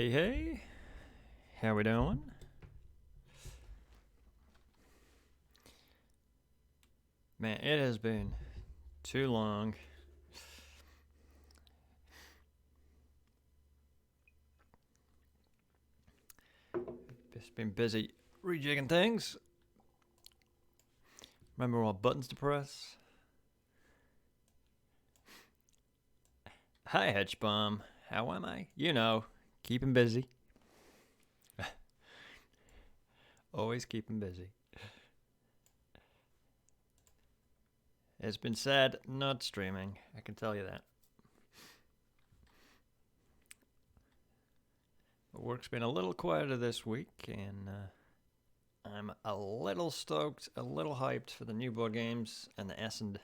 Hey, hey, how we doing? Man, it has been too long. Just been busy rejigging things. Remember what buttons to press? Hi, Hedgebomb. How am I? You know, keeping busy. Always keeping busy. It's been sad not streaming, I can tell you that. Work's been a little quieter this week, and I'm a little stoked, a little hyped for the new board games and the Essen.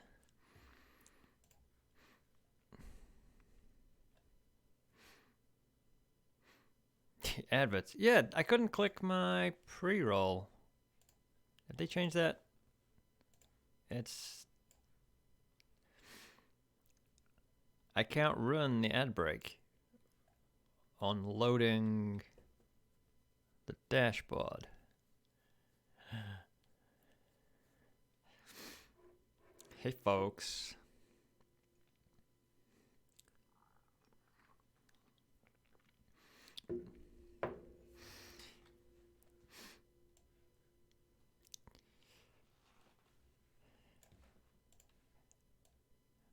Adverts. Yeah, I couldn't click my pre-roll. Did they change that? I can't run the ad break on loading the dashboard. Hey, folks.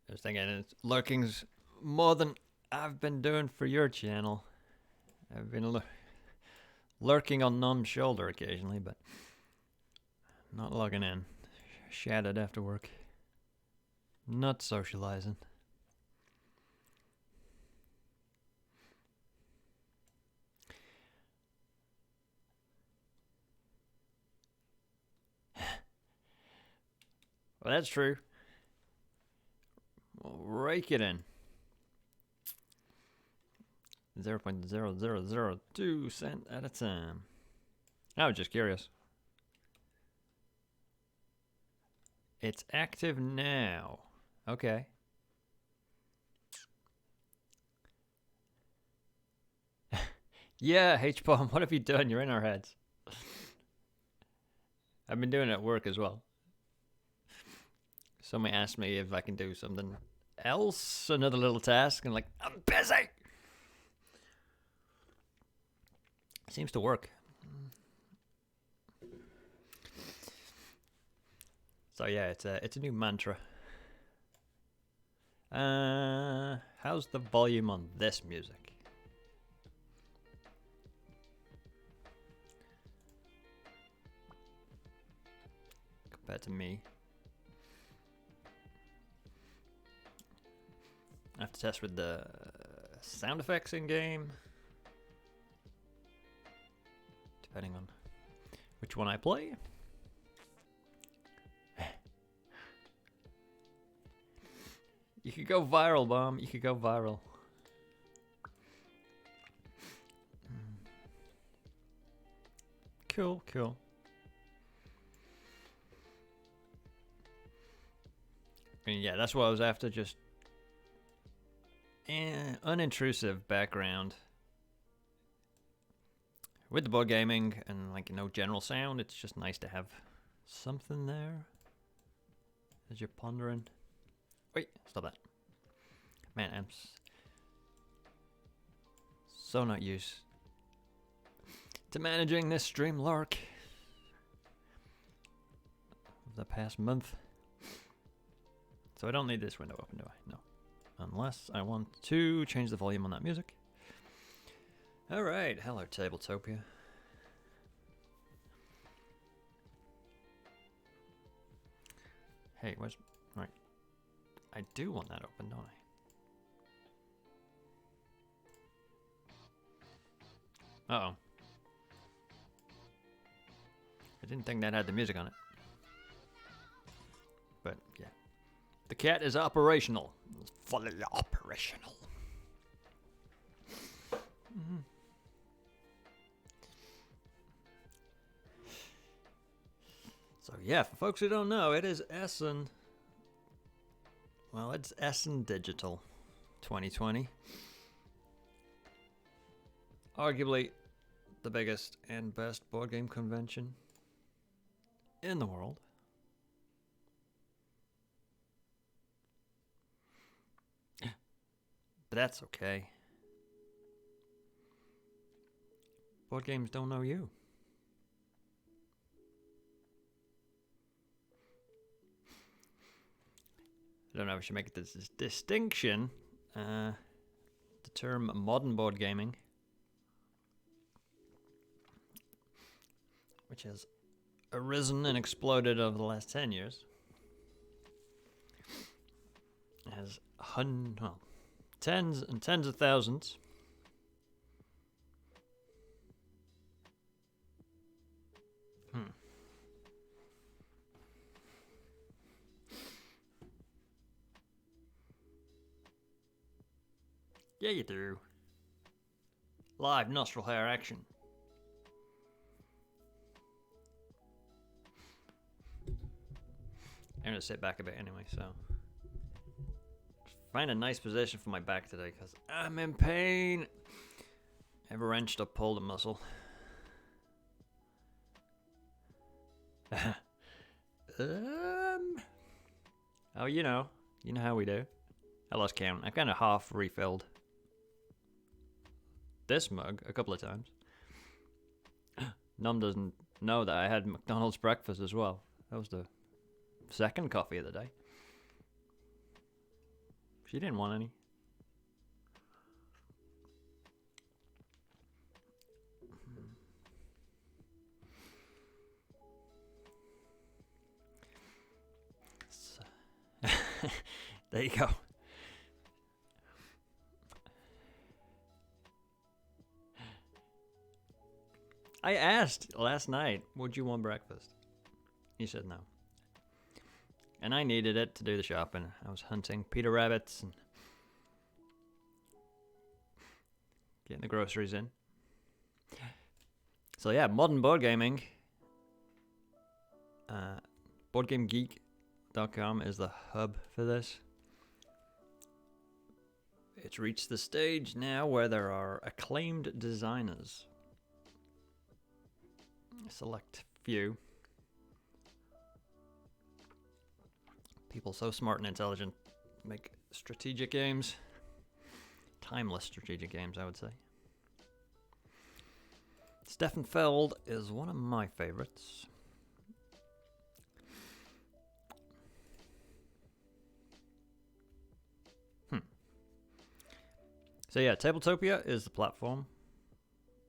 I was thinking lurking's more than I've been doing for your channel. I've been lurking on Num's shoulder occasionally, but not logging in. Shattered after work. Not socializing. Well, that's true. We'll rake it in. 0.0002 cent at a time. I was just curious. It's active now. Okay. Yeah, H-Bomb, what have you done? You're in our heads. I've been doing it at work as well. Somebody asked me if I can do something else, another little task, and like, I'm busy! Seems to work. So yeah, it's a new mantra. How's the volume on this music? Compared to me. I have to test with the sound effects in game. Depending on which one I play. You could go viral, Bomb. You could go viral. Cool, cool. I mean, yeah, that's what I was after. Just unintrusive background. With the board gaming and like general sound, it's just nice to have something there as you're pondering. Wait, stop that. Man, I'm so not used to managing this stream lark of the past month. So I don't need this window open, do I? No. Unless I want to change the volume on that music. Alright, hello Tabletopia. Hey, where's... Right. I do want that open, don't I? Uh-oh. I didn't think that had the music on it. But, yeah. The cat is operational. It's fully operational. Mm-hmm. So yeah, for folks who don't know, it is Essen. Well, it's Essen Digital 2020. Arguably the biggest and best board game convention in the world. But that's okay. Board games don't know you. I don't know if I should make this distinction. The term modern board gaming, which has arisen and exploded over the last 10 years, has tens and tens of thousands Yeah, you do. Live nostril hair action. I'm gonna sit back a bit anyway, so find a nice position for my back today because I'm in pain. I've wrenched or pulled a muscle. Oh, you know how we do. I lost count. I kind of half refilled this mug a couple of times. Num doesn't know that I had McDonald's breakfast as well. That was the second coffee of the day. She didn't want any. There you go. I asked last night, would you want breakfast? He said no. And I needed it to do the shopping. I was hunting Peter rabbits and getting the groceries in. So yeah, modern board gaming. BoardGameGeek.com is the hub for this. It's reached the stage now where there are acclaimed designers. A select few. People so smart and intelligent make strategic games. Timeless strategic games, I would say. Stefan Feld is one of my favorites. So yeah, Tabletopia is the platform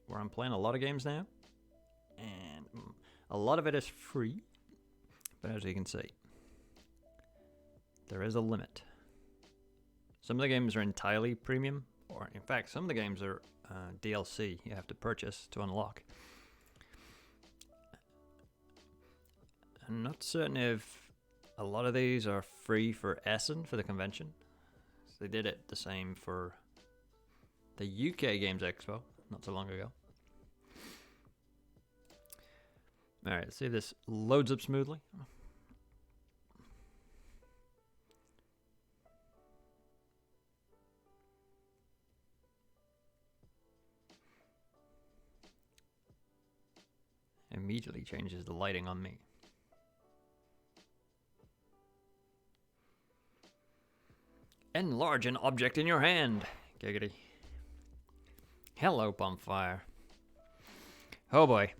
where I'm playing a lot of games now. And a lot of it is free. But as you can see, there is a limit. Some of the games are entirely premium, or in fact, some of the games are DLC you have to purchase to unlock. I'm not certain if a lot of these are free for Essen for the convention. So they did it the same for the UK Games Expo not so long ago. Alright, let's see if this loads up smoothly. Immediately changes the lighting on me. Enlarge an object in your hand. Giggity. Hello, Bonfire. Oh boy.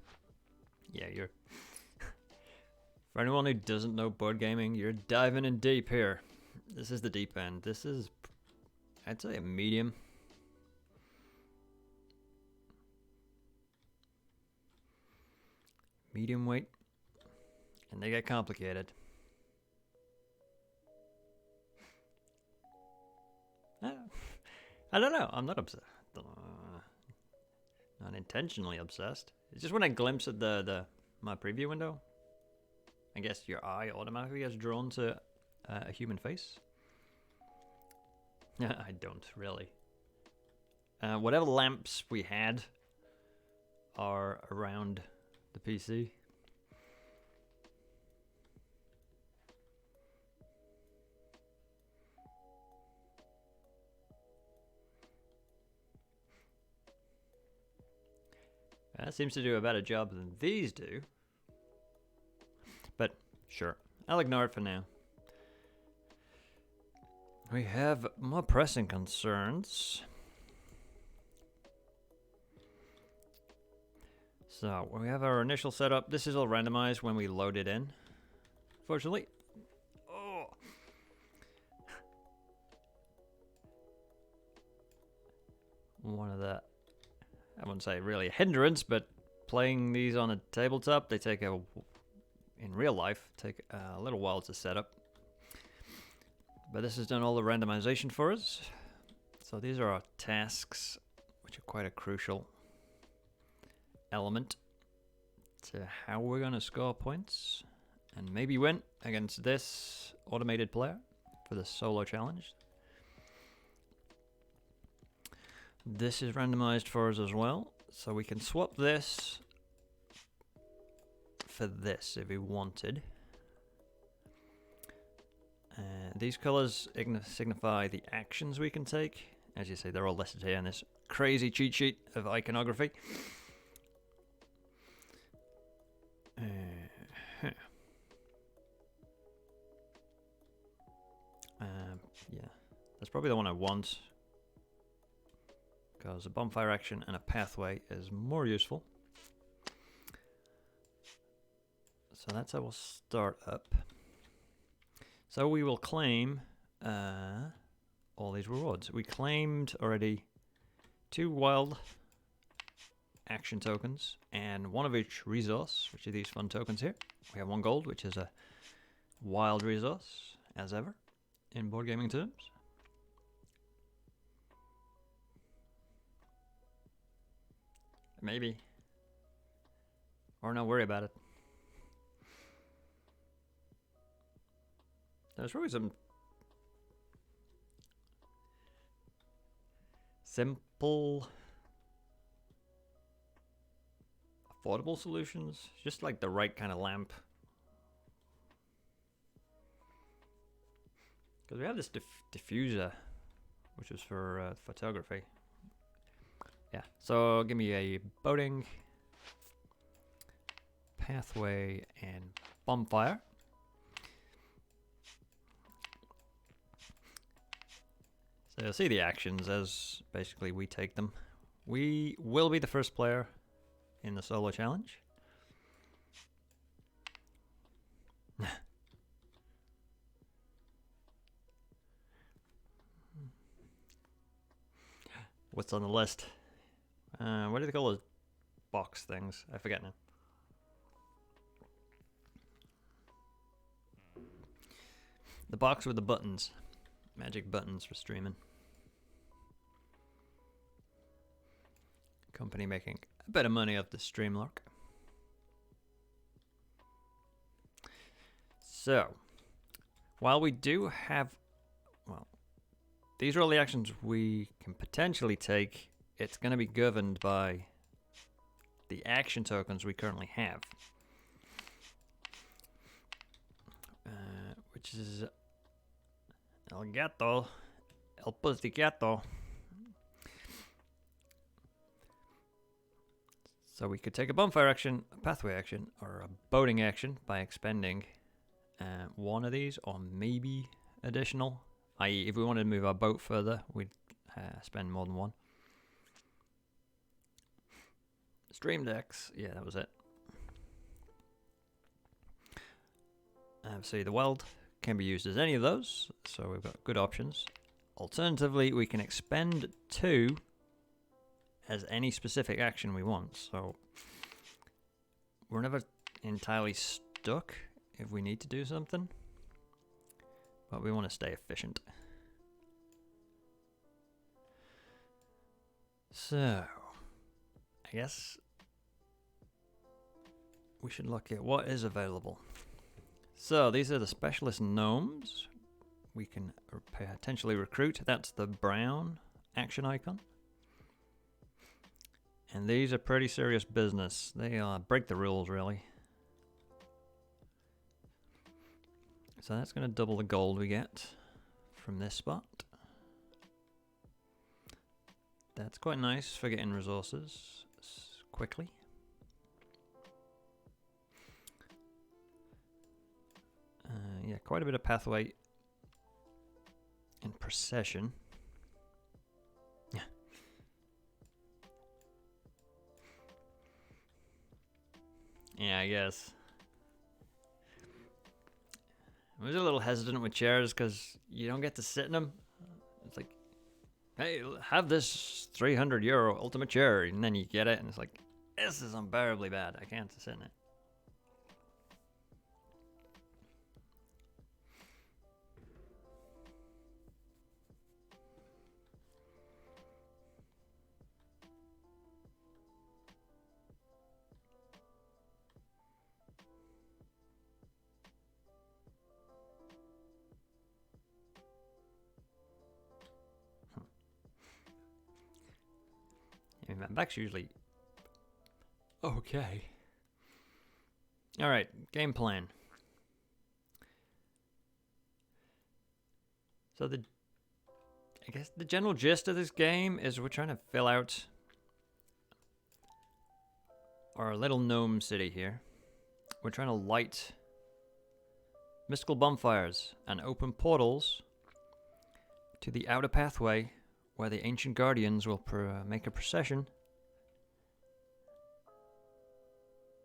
Yeah, you're... For anyone who doesn't know board gaming, you're diving in deep here. This is the deep end. This is, I'd say, a medium. Medium weight. And they get complicated. I don't know. I'm not obsessed. Not intentionally obsessed. It's just when I glimpse at my preview window, I guess your eye automatically gets drawn to a human face. I don't really. Whatever lamps we had are around the PC. That seems to do a better job than these do. But sure, I'll ignore it for now. We have more pressing concerns. So, we have our initial setup. This is all randomized when we load it in. Fortunately. Oh. One of the, I wouldn't say really a hindrance, but playing these on a tabletop, they take in real life, take a little while to set up. But this has done all the randomization for us. So these are our tasks, which are quite a crucial element to how we're going to score points and maybe win against this automated player for the solo challenge. This is randomized for us as well, so we can swap this for this if we wanted. These colors signify the actions we can take. As you see, they're all listed here in this crazy cheat sheet of iconography. Yeah, that's probably the one I want, because a bonfire action and a pathway is more useful. So that's how we'll start up. So we will claim all these rewards. We claimed already 2 wild action tokens and 1 of each resource, which are these fun tokens here. We have 1 gold, which is a wild resource, as ever, in board gaming terms. Maybe. Or not worry about it. There's probably some simple, affordable solutions. Just like the right kind of lamp. Because we have this diffuser, which is for photography. Yeah, so give me a boating, pathway, and bonfire. So you'll see the actions as basically we take them. We will be the first player in the solo challenge. What's on the list? What do they call those box things? I forget now. The box with the buttons. Magic buttons for streaming. Company making a bit of money off the stream lock. So, while we do have, well, these are all the actions we can potentially take. It's going to be governed by the action tokens we currently have. Which is El gato, el pussygato. So we could take a bonfire action, a pathway action, or a boating action by expending 1 of these, or maybe additional. I.e., if we wanted to move our boat further, we'd spend more than 1. Stream decks, yeah, that was it. See, the weld can be used as any of those, so we've got good options. Alternatively, we can expend 2 as any specific action we want, so we're never entirely stuck if we need to do something, but we want to stay efficient. So, I guess we should look at what is available. So these are the specialist gnomes we can potentially recruit. That's the brown action icon. And these are pretty serious business. They break the rules, really. So that's going to double the gold we get from this spot. That's quite nice for getting resources quickly. quite a bit of pathway in procession. Yeah. Yeah, I guess. I was a little hesitant with chairs because you don't get to sit in them. It's like, hey, have this €300 ultimate chair, and then you get it, and it's like, this is unbearably bad. I can't sit in it. I mean, my back's usually okay. All right, game plan. So I guess the general gist of this game is we're trying to fill out our little gnome city here. We're trying to light mystical bonfires and open portals to the outer pathway where the ancient guardians will make a procession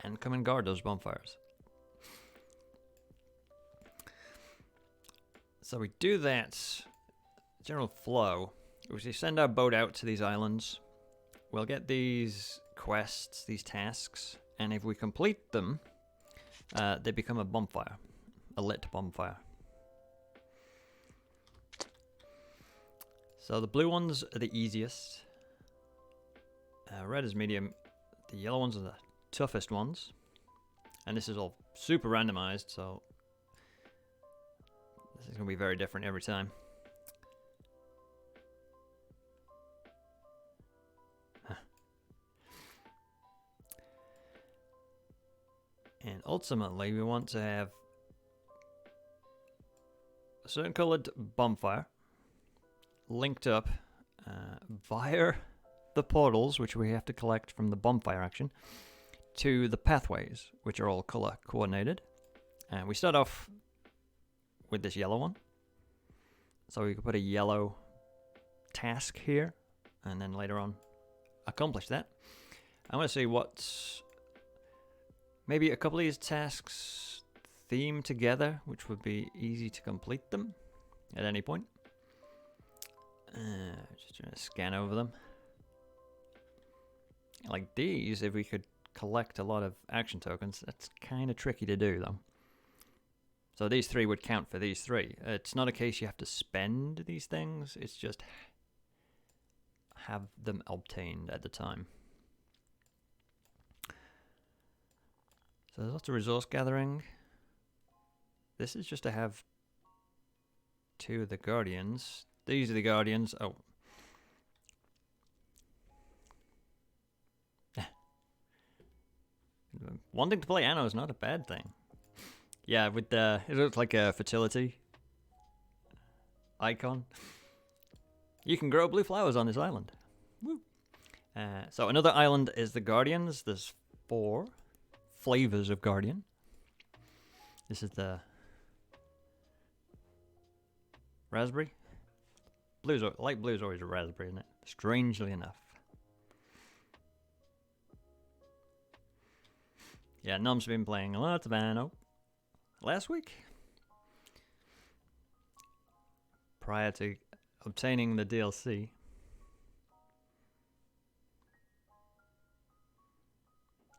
and come and guard those bonfires. So we do that. General flow. We send our boat out to these islands. We'll get these quests, these tasks, and if we complete them, they become a bonfire, a lit bonfire. So the blue ones are the easiest. Red is medium. The yellow ones are the toughest ones. And this is all super randomized, so this is going to be very different every time. And ultimately, we want to have a certain colored bonfire linked up via the portals, which we have to collect from the bonfire action, to the pathways, which are all color coordinated. And we start off with this yellow one. So we can put a yellow task here, and then later on accomplish that. I want to see what's maybe a couple of these tasks theme together, which would be easy to complete them at any point. Just trying to scan over them. Like these, if we could collect a lot of action tokens, that's kind of tricky to do though. So these three would count for these three. It's not a case you have to spend these things, it's just have them obtained at the time. So there's lots of resource gathering. This is just to have two of the guardians. These are the guardians. Oh. Wanting to play Anno is not a bad thing. Yeah, with the it looks like a fertility icon. You can grow blue flowers on this island. Woo. So another island is the Guardians. There's 4 flavors of Guardian. This is the raspberry. Light blue is always a raspberry, isn't it? Strangely enough. Yeah, Num's been playing a lot of Anno last week. Prior to obtaining the DLC.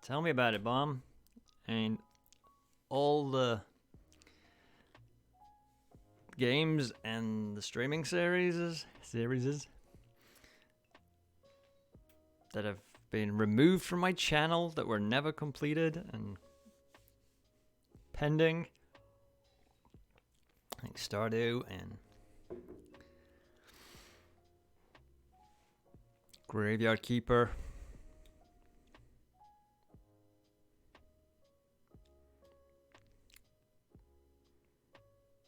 Tell me about it, Bomb. And all the games and the streaming series that have been removed from my channel that were never completed and pending, like Stardew and Graveyard Keeper.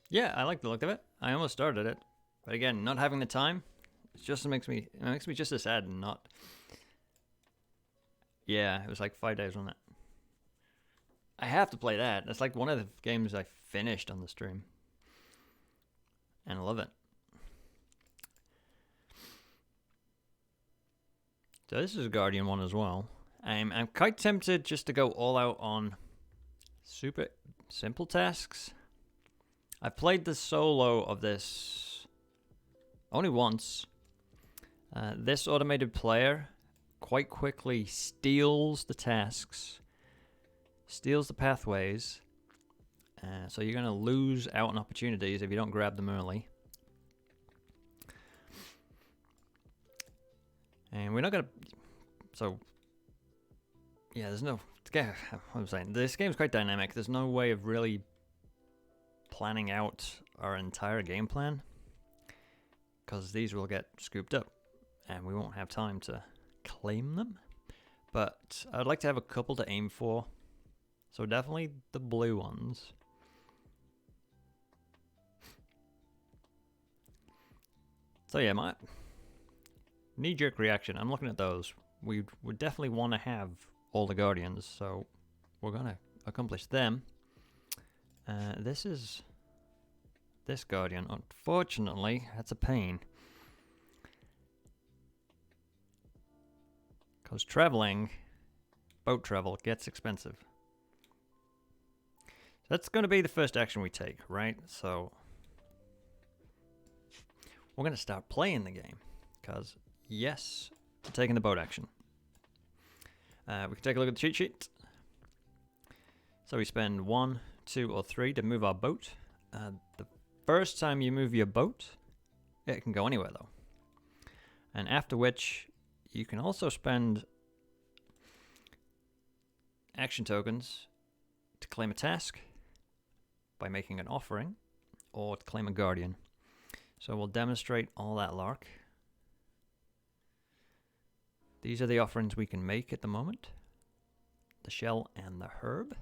Yeah, I like the look of it. I almost started it, but again, not having the time, it makes me just as sad and not. Yeah, it was like 5 days on that. I have to play that. That's like one of the games I finished on the stream. And I love it. So this is a Guardian one as well. I'm quite tempted just to go all out on super simple tasks. I've played the solo of this only once. This automated player quite quickly steals the tasks, steals the pathways, so you're going to lose out on opportunities if you don't grab them early. And we're not going to... So, yeah, there's no... What I'm saying, this game's quite dynamic. There's no way of really planning out our entire game plan, because these will get scooped up, and we won't have time to claim them. But I'd like to have a couple to aim for. So definitely the blue ones. So yeah, my knee-jerk reaction, I'm looking at those. We would definitely want to have all the Guardians, so we're going to accomplish them. This is this Guardian. Unfortunately, that's a pain. Because traveling, boat travel, gets expensive. So that's going to be the first action we take, right? So we're going to start playing the game. Because, yes, we're taking the boat action. We can take a look at the cheat sheet. So we spend 1, 2, or 3 to move our boat. The first time you move your boat, it can go anywhere though. And after which, you can also spend action tokens to claim a task by making an offering, or to claim a Guardian. So we'll demonstrate all that lark. These are the offerings we can make at the moment. The shell and the herb.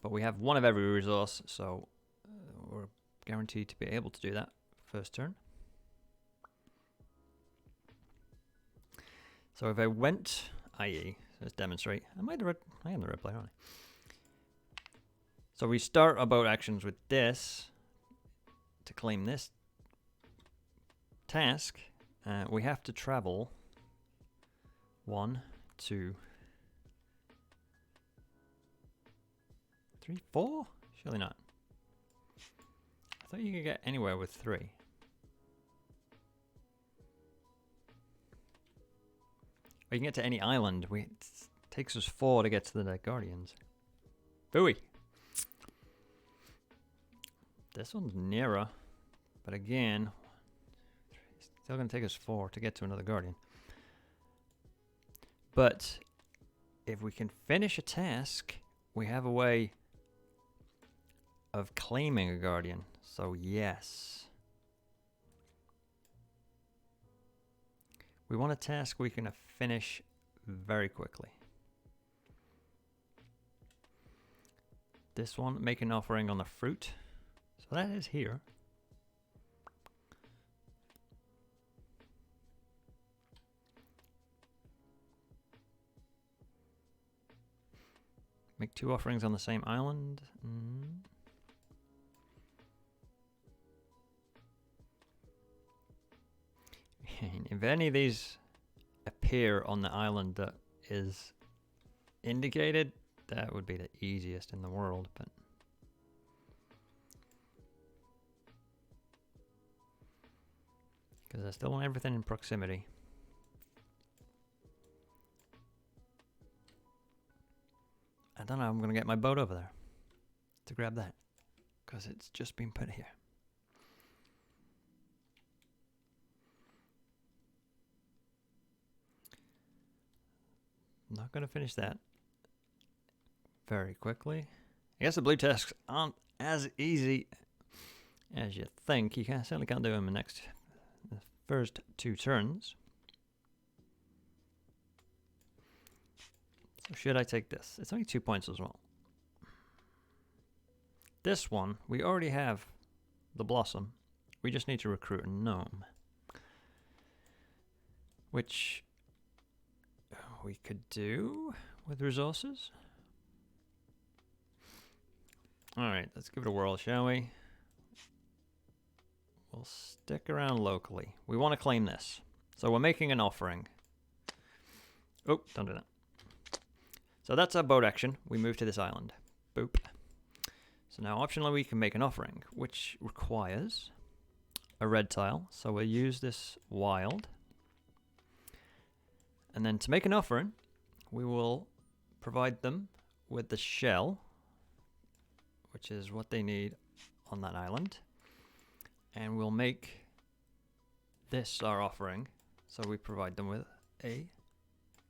But we have one of every resource, so we're guaranteed to be able to do that first turn. So if I went, i.e., let's demonstrate. I am the red player, aren't I? So we start our boat actions with this to claim this task. We have to travel 1, 2, 3, 4? Surely not. I thought you could get anywhere with 3. Or you can get to any island. It takes us 4 to get to the Guardians. Booey! This one's nearer. But again, it's still going to take us 4 to get to another Guardian. But if we can finish a task, we have a way of claiming a Guardian. So yes. We want a task we can finish very quickly. This one, make an offering on the fruit. So that is here. Make 2 offerings on the same island. If any of these appear on the island that is indicated, that would be the easiest in the world, but because I still want everything in proximity. I don't know, I'm going to get my boat over there to grab that, because it's just been put here. Not going to finish that very quickly. I guess the blue tasks aren't as easy as you think. You certainly can't do them in the first 2 turns. So should I take this? It's only 2 points as well. This one, we already have the blossom. We just need to recruit a gnome. Which we could do with resources. Alright, let's give it a whirl, shall we? we'll stick around locally. We want to claim this. So we're making an offering. Oh, don't do that. So that's our boat action. We move to this island. Boop. So now optionally we can make an offering, which requires a red tile. So we'll use this wild. And then to make an offering, we will provide them with the shell, which is what they need on that island. And we'll make this our offering. So we provide them with a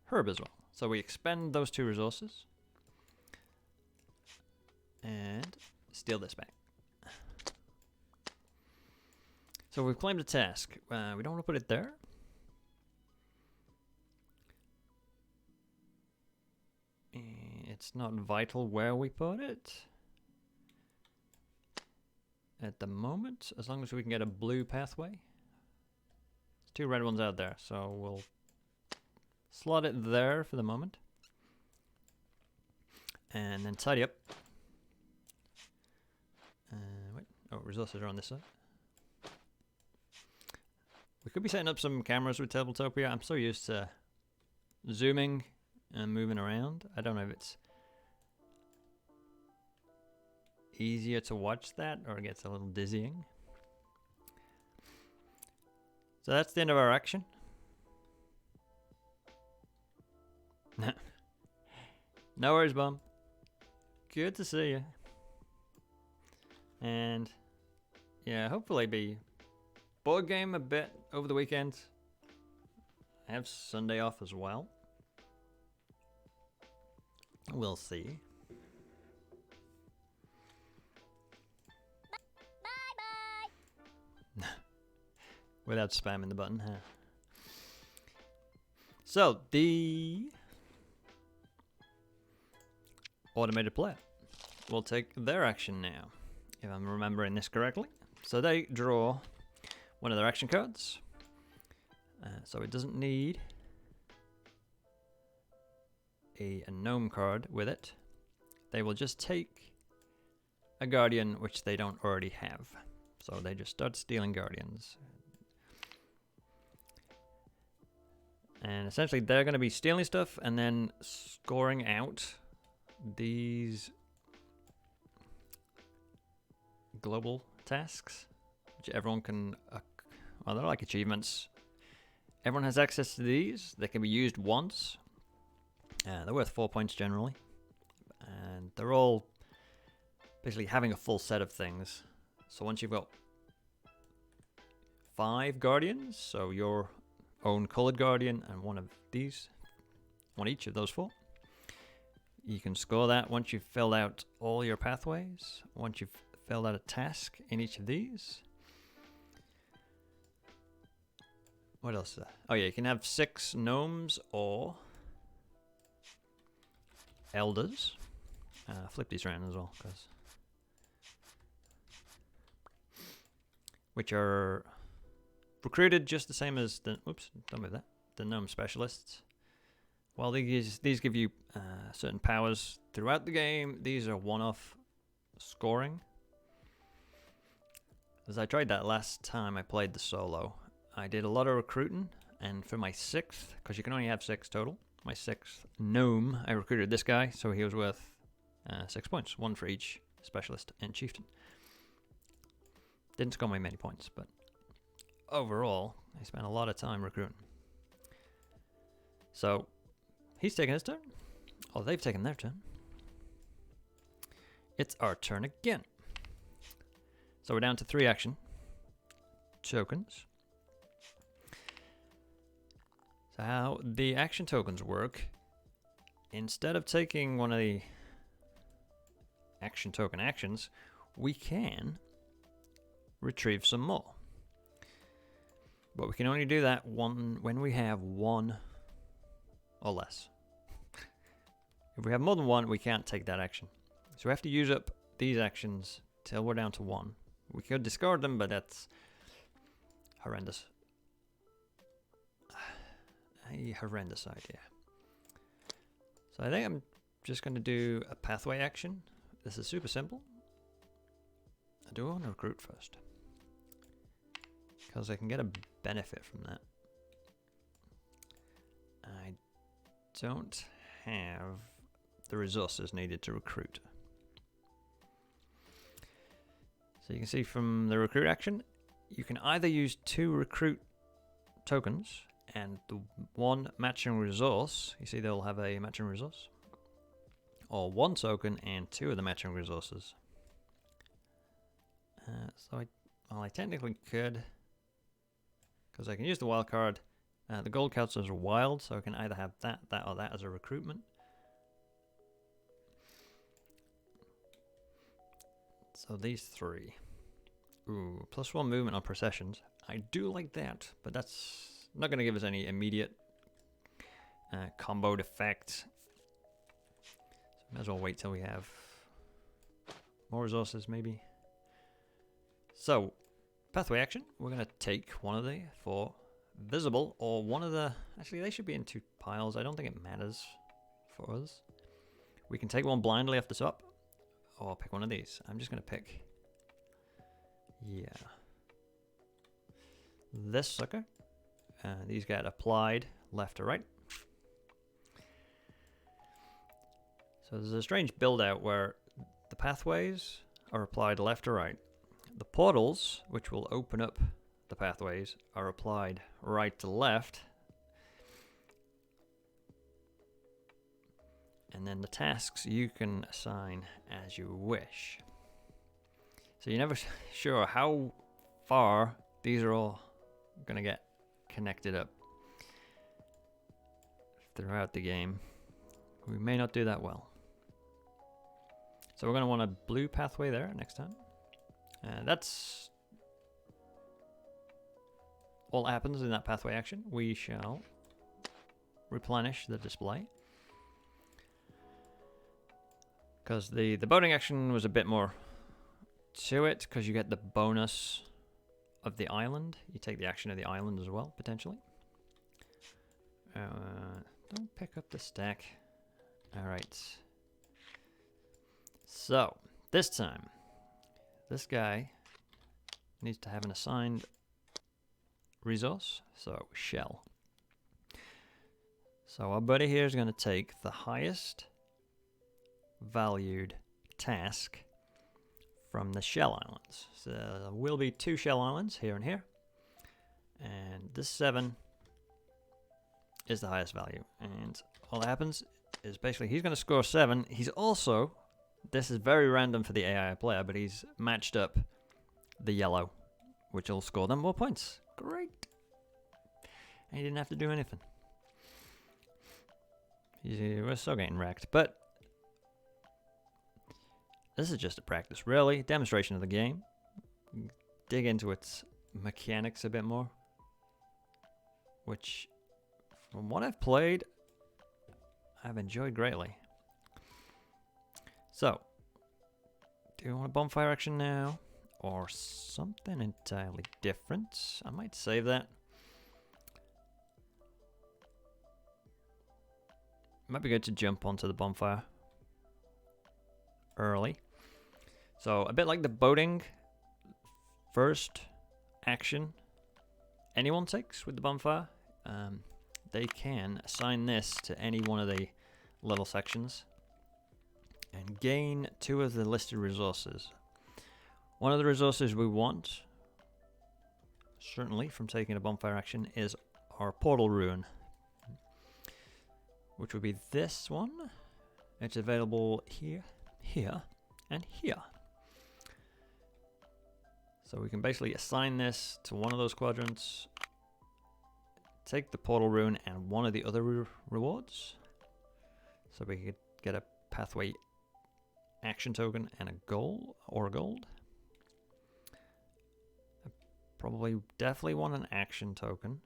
herb as well. So we expend those 2 resources and steal this back. So we've claimed a task. We don't want to put it there. It's not vital where we put it at the moment, as long as we can get a blue pathway. There's 2 red ones out there, so we'll slot it there for the moment. And then tidy up. Wait, oh, resources are on this side. We could be setting up some cameras with Tabletopia. I'm so used to zooming and moving around. I don't know if it's easier to watch that or it gets a little dizzying. So that's the end of our action. No worries, Bum. Good to see you. And yeah, hopefully be board game a bit over the weekend. I have Sunday off as well. We'll see. Bye. Without spamming the button, huh? So, the automated player will take their action now, if I'm remembering this correctly. So they draw one of their action cards. So it doesn't need a gnome card with it. They will just take a guardian which they don't already have. So they just start stealing guardians. And essentially they're going to be stealing stuff and then scoring out these global tasks, which everyone can, well, they're like achievements. Everyone has access to these. They can be used once. They're worth 4 points generally. And they're all basically having a full set of things. So once you've got 5 guardians, so your own colored guardian and one of these, one each of those 4, you can score that once you've filled out all your pathways, once you've filled out a task in each of these. What else is that? Oh yeah, you can have 6 gnomes or elders. Flip these around as well, because which are recruited just the same as the, oops, don't move that, the gnome specialists. While these give you certain powers throughout the game, these are one-off scoring. As I tried that last time I played the solo, I did a lot of recruiting, and for my 6th, because you can only have 6 total, my 6th gnome, I recruited this guy, so he was worth 6 points, 1 for each specialist and chieftain. Didn't score me many points, but overall, I spent a lot of time recruiting. So, he's taking his turn. Oh, they've taken their turn. It's our turn again. So we're down to 3 action tokens. So how the action tokens work, instead of taking one of the action token actions, we can retrieve some more. But we can only do that when we have 1 or less. If we have more than 1, we can't take that action. So we have to use up these actions till we're down to 1. We could discard them, but that's horrendous. A horrendous idea. So I think I'm just going to do a pathway action. This is super simple. I do want to recruit first. because I can get a benefit from that. I don't have the resources needed to recruit. So you can see from the recruit action, you can either use 2 recruit tokens and the 1 matching resource. You see they'll have a matching resource. Or 1 token and 2 of the matching resources. So I technically could, because I can use the wild card. The gold counts as a wild, so I can either have that, or that as a recruitment. So these 3. Ooh, +1 movement on processions. I do like that, but that's not going to give us any immediate comboed effect. So might as well wait till we have more resources, maybe. So, pathway action. We're going to take one of the 4 visible, or one of the... Actually, they should be in 2 piles. I don't think it matters for us. We can take one blindly off the top, or pick one of these. I'm just going to pick... Yeah. This sucker. These get applied left to right. So there's a strange build out where the pathways are applied left to right. The portals, which will open up the pathways, are applied right to left. And then the tasks you can assign as you wish. So you're never sure how far these are all going to get connected up throughout the game. We may not do that well. So we're going to want a blue pathway there next time. That's all that happens in that pathway action. We shall replenish the display. Because the boating action was a bit more to it, because you get the bonus of the island. You take the action of the island as well, potentially. Don't pick up the stack. Alright. So, this time, this guy needs to have an assigned resource. So, shell. So, our buddy here is going to take the highest valued task from the shell islands. So there will be 2 shell islands here and here, and this 7 is the highest value. And all that happens is basically he's going to score 7. He's also, this is very random for the AI player, but he's matched up the yellow, which will score them more points. Great. And he didn't have to do anything. We're still getting wrecked, but this is just a practice, really. Demonstration of the game. Dig into its mechanics a bit more. Which, from what I've played, I've enjoyed greatly. So, do you want a bonfire action now? Or something entirely different? I might save that. Might be good to jump onto the bonfire early. So a bit like the boating, first action anyone takes with the bonfire, they can assign this to any one of the level sections and gain 2 of the listed resources. One of the resources we want, certainly from taking a bonfire action, is our portal rune, which would be this one. It's available here, here, and here. So we can basically assign this to one of those quadrants, take the portal rune and one of the other rewards. So we could get a pathway action token and a gold, or a gold. I definitely want an action token.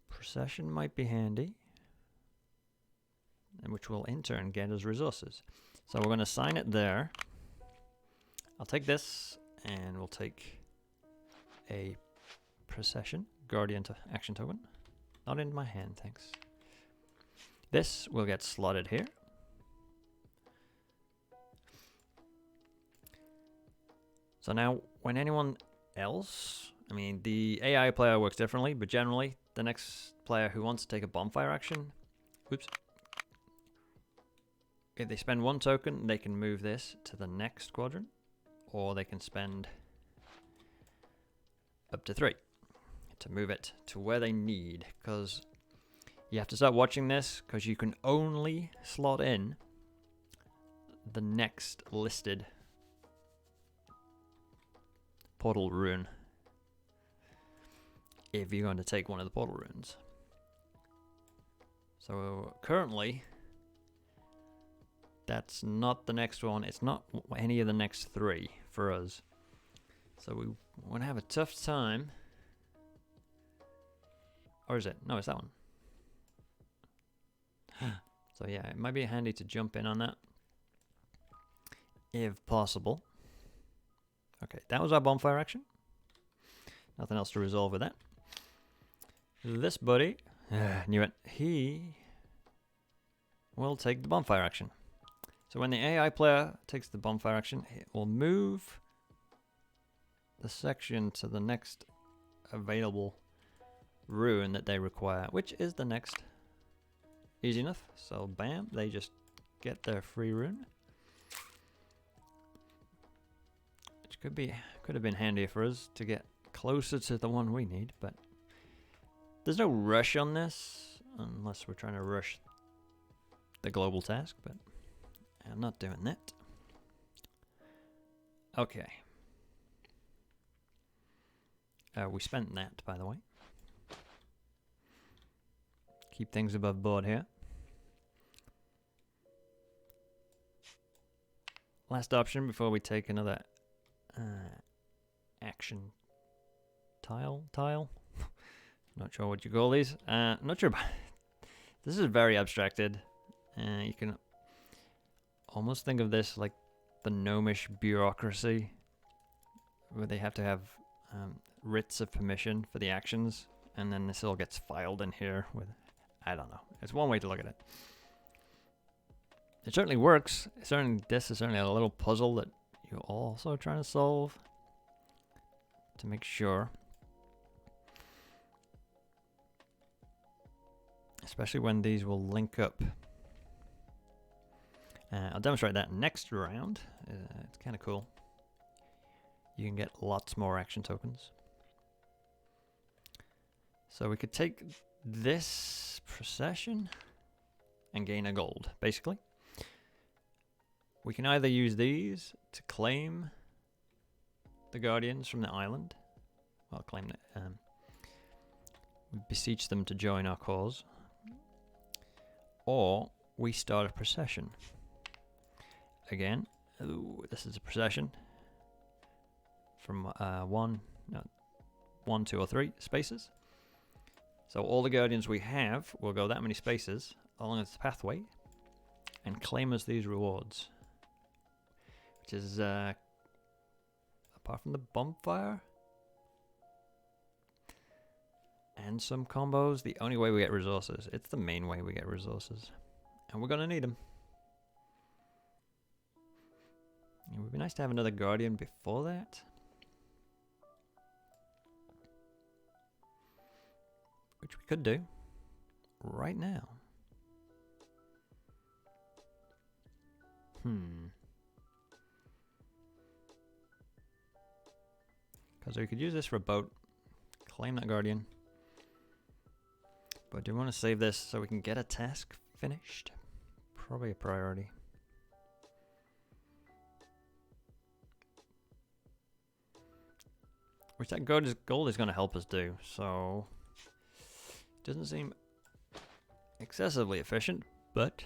Procession might be handy, and which will in turn get us resources. So we're going to assign it there. I'll take this, and we'll take a procession guardian to action token. Not in my hand, thanks. This will get slotted here. So now, when anyone else. I mean, the AI player works differently, but generally, the next player who wants to take a bonfire action, whoops, if they spend 1 token, they can move this to the next quadrant, or they can spend up to 3 to move it to where they need, because you have to start watching this, because you can only slot in the next listed portal rune if you're going to take one of the portal runes. So currently, that's not the next one. It's not any of the next 3 for us. So we want to have a tough time. Or is it? No, it's that one. So yeah, it might be handy to jump in on that, if possible. Okay, that was our bonfire action. Nothing else to resolve with that. This buddy, knew it, he will take the bonfire action. So when the AI player takes the bonfire action, it will move the section to the next available rune that they require, which is the next. Easy enough. So bam, they just get their free rune. Which could have been handier for us to get closer to the one we need, but there's no rush on this unless we're trying to rush the global task, but I'm not doing that. Okay. We spent that, by the way. Keep things above board here. Last option before we take another action tile. Not sure what you call these. Not sure. This is very abstracted. You can almost think of this like the gnomish bureaucracy, where they have to have writs of permission for the actions, and then this all gets filed in here with. I don't know. It's one way to look at it. It certainly works. This is certainly a little puzzle that you're also trying to solve to make sure. Especially when these will link up. I'll demonstrate that next round. It's kind of cool. You can get lots more action tokens. So we could take this procession and gain a gold, basically. We can either use these to claim the guardians from the island. Well, claim that. We beseech them to join our cause. Or we start a procession. Again, this is a procession from 1, 2, or 3 spaces. So all the guardians we have will go that many spaces along this pathway and claim us these rewards. Which is, apart from the bonfire and some combos, the only way we get resources. It's the main way we get resources. And we're going to need them. It would be nice to have another guardian before that. Which we could do right now. Because we could use this for a boat. Claim that guardian. But do we want to save this so we can get a task finished? Probably a priority. Which that gold is going to help us do, so doesn't seem excessively efficient, but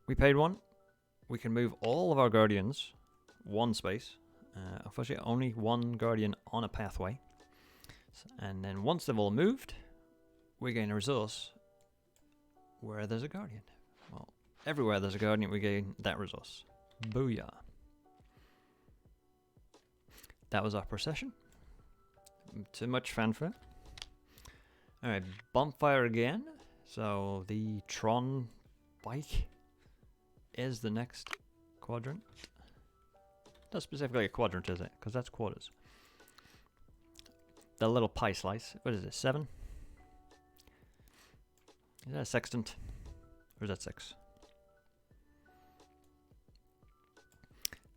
we paid 1. We can move all of our guardians 1 space. Unfortunately, only 1 guardian on a pathway. And then once they've all moved, we gain a resource where there's a guardian. Well, everywhere there's a guardian, we gain that resource. Booyah. That was our procession. Too much fanfare. Alright, bonfire again. So the Tron bike is the next quadrant. Not specifically a quadrant, is it? Because that's quarters. The little pie slice. What is it? 7? Is that a sextant? Or is that 6?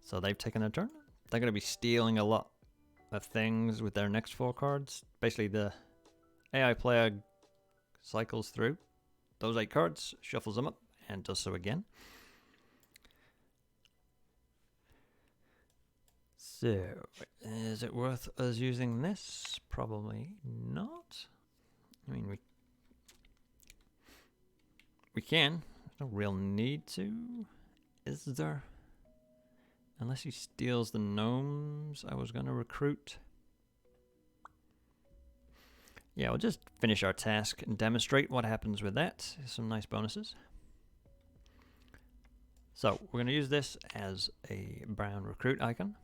So they've taken their turn. They're going to be stealing a lot of things with their next 4 cards. Basically, the AI player cycles through those 8 cards, shuffles them up, and does so again. So, is it worth us using this? Probably not. I mean, we can. There's no real need to, is there? Unless he steals the gnomes I was going to recruit. Yeah, we'll just finish our task and demonstrate what happens with that. Some nice bonuses. So, we're going to use this as a brown recruit icon.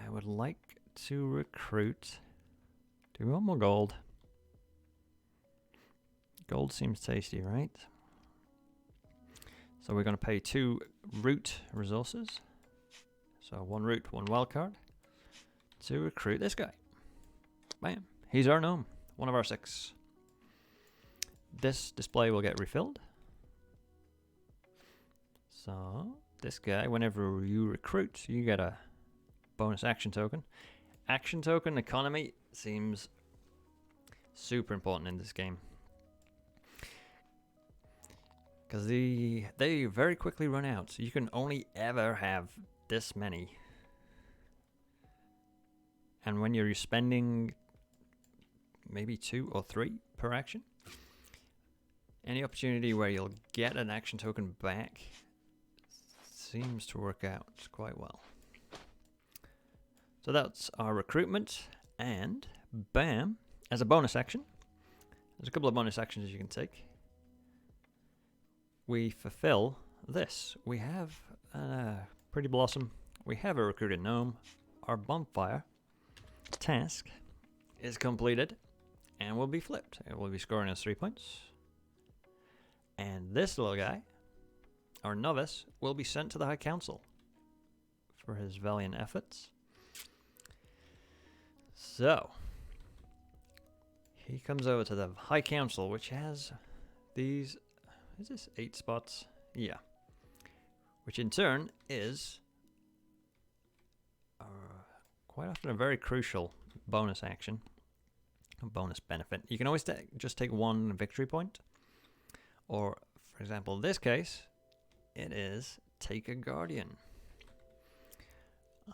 I would like to recruit. Do we want more gold? Gold seems tasty, right? So we're going to pay 2 root resources. So 1 root, 1 wildcard to recruit this guy. Bam. He's our gnome. One of our 6. This display will get refilled. So this guy, whenever you recruit, you get a bonus action token. Action token economy seems super important in this game. Because they very quickly run out. So you can only ever have this many. And when you're spending maybe 2 or 3 per action, any opportunity where you'll get an action token back seems to work out quite well. So that's our recruitment, and bam, as a bonus action, there's a couple of bonus actions you can take. We fulfill this. We have a Pretty Blossom, we have a recruited gnome, our Bonfire task is completed and will be flipped. It will be scoring us 3 points. And this little guy, our novice, will be sent to the High Council for his valiant efforts. So, he comes over to the High Council, which has these, is this 8 spots? Yeah. Which in turn is quite often a very crucial bonus action, a bonus benefit. You can always just take 1 victory point, or for example in this case, it is take a guardian.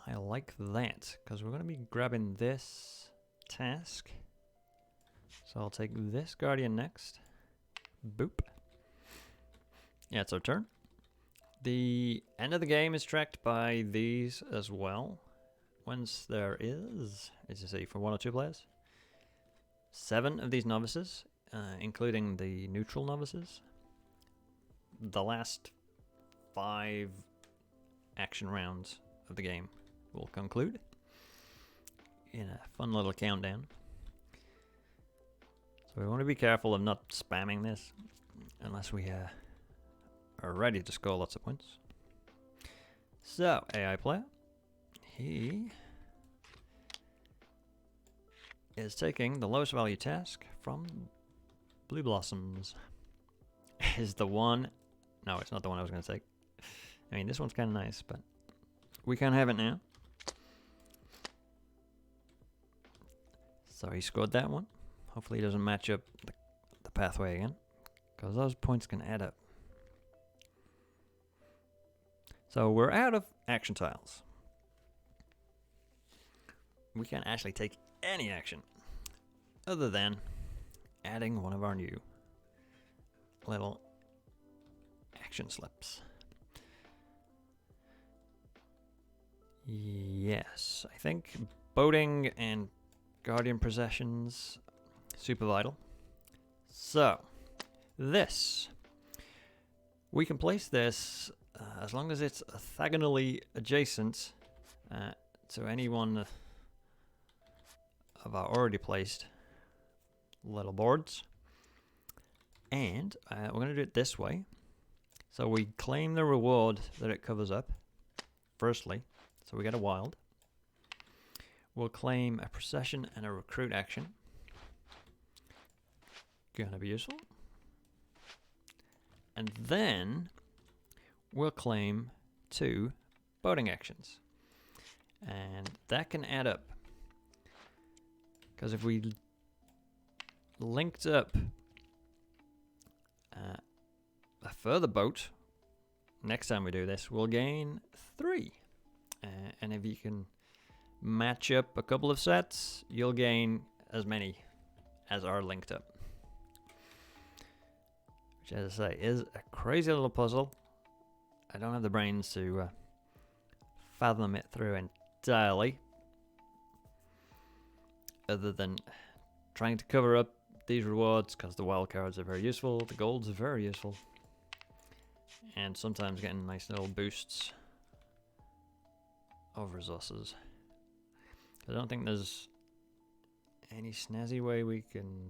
I like that, because we're going to be grabbing this task. So I'll take this guardian next. Boop. Yeah, it's our turn. The end of the game is tracked by these as well. Once there is, as you see, for 1 or 2 players, 7 of these novices, including the neutral novices. The last 5 action rounds of the game will conclude in a fun little countdown. So we want to be careful of not spamming this unless we are ready to score lots of points. So, AI player, he is taking the lowest value task from Blue Blossoms. Is the one, no, it's not the one I was going to take. I mean, this one's kind of nice, but we can't have it now. So he scored that one. Hopefully he doesn't match up the pathway again, because those points can add up. So we're out of action tiles. We can't actually take any action other than adding one of our new little action slips. Yes, I think boating and guardian possessions, super vital. So, this, we can place this as long as it's orthogonally adjacent to any one of our already placed little boards. And we're going to do it this way. So we claim the reward that it covers up. firstly. So we get a wild. We'll claim a procession and a recruit action. Gonna be useful. And then we'll claim 2 boating actions. And that can add up. Because if we linked up a further boat, next time we do this, we'll gain 3. And if you can match up a couple of sets, you'll gain as many as are linked up. Which, as I say, is a crazy little puzzle. I don't have the brains to fathom it through entirely, other than trying to cover up these rewards, because the wild cards are very useful, the golds are very useful, and sometimes getting nice little boosts of resources. I don't think there's any snazzy way we can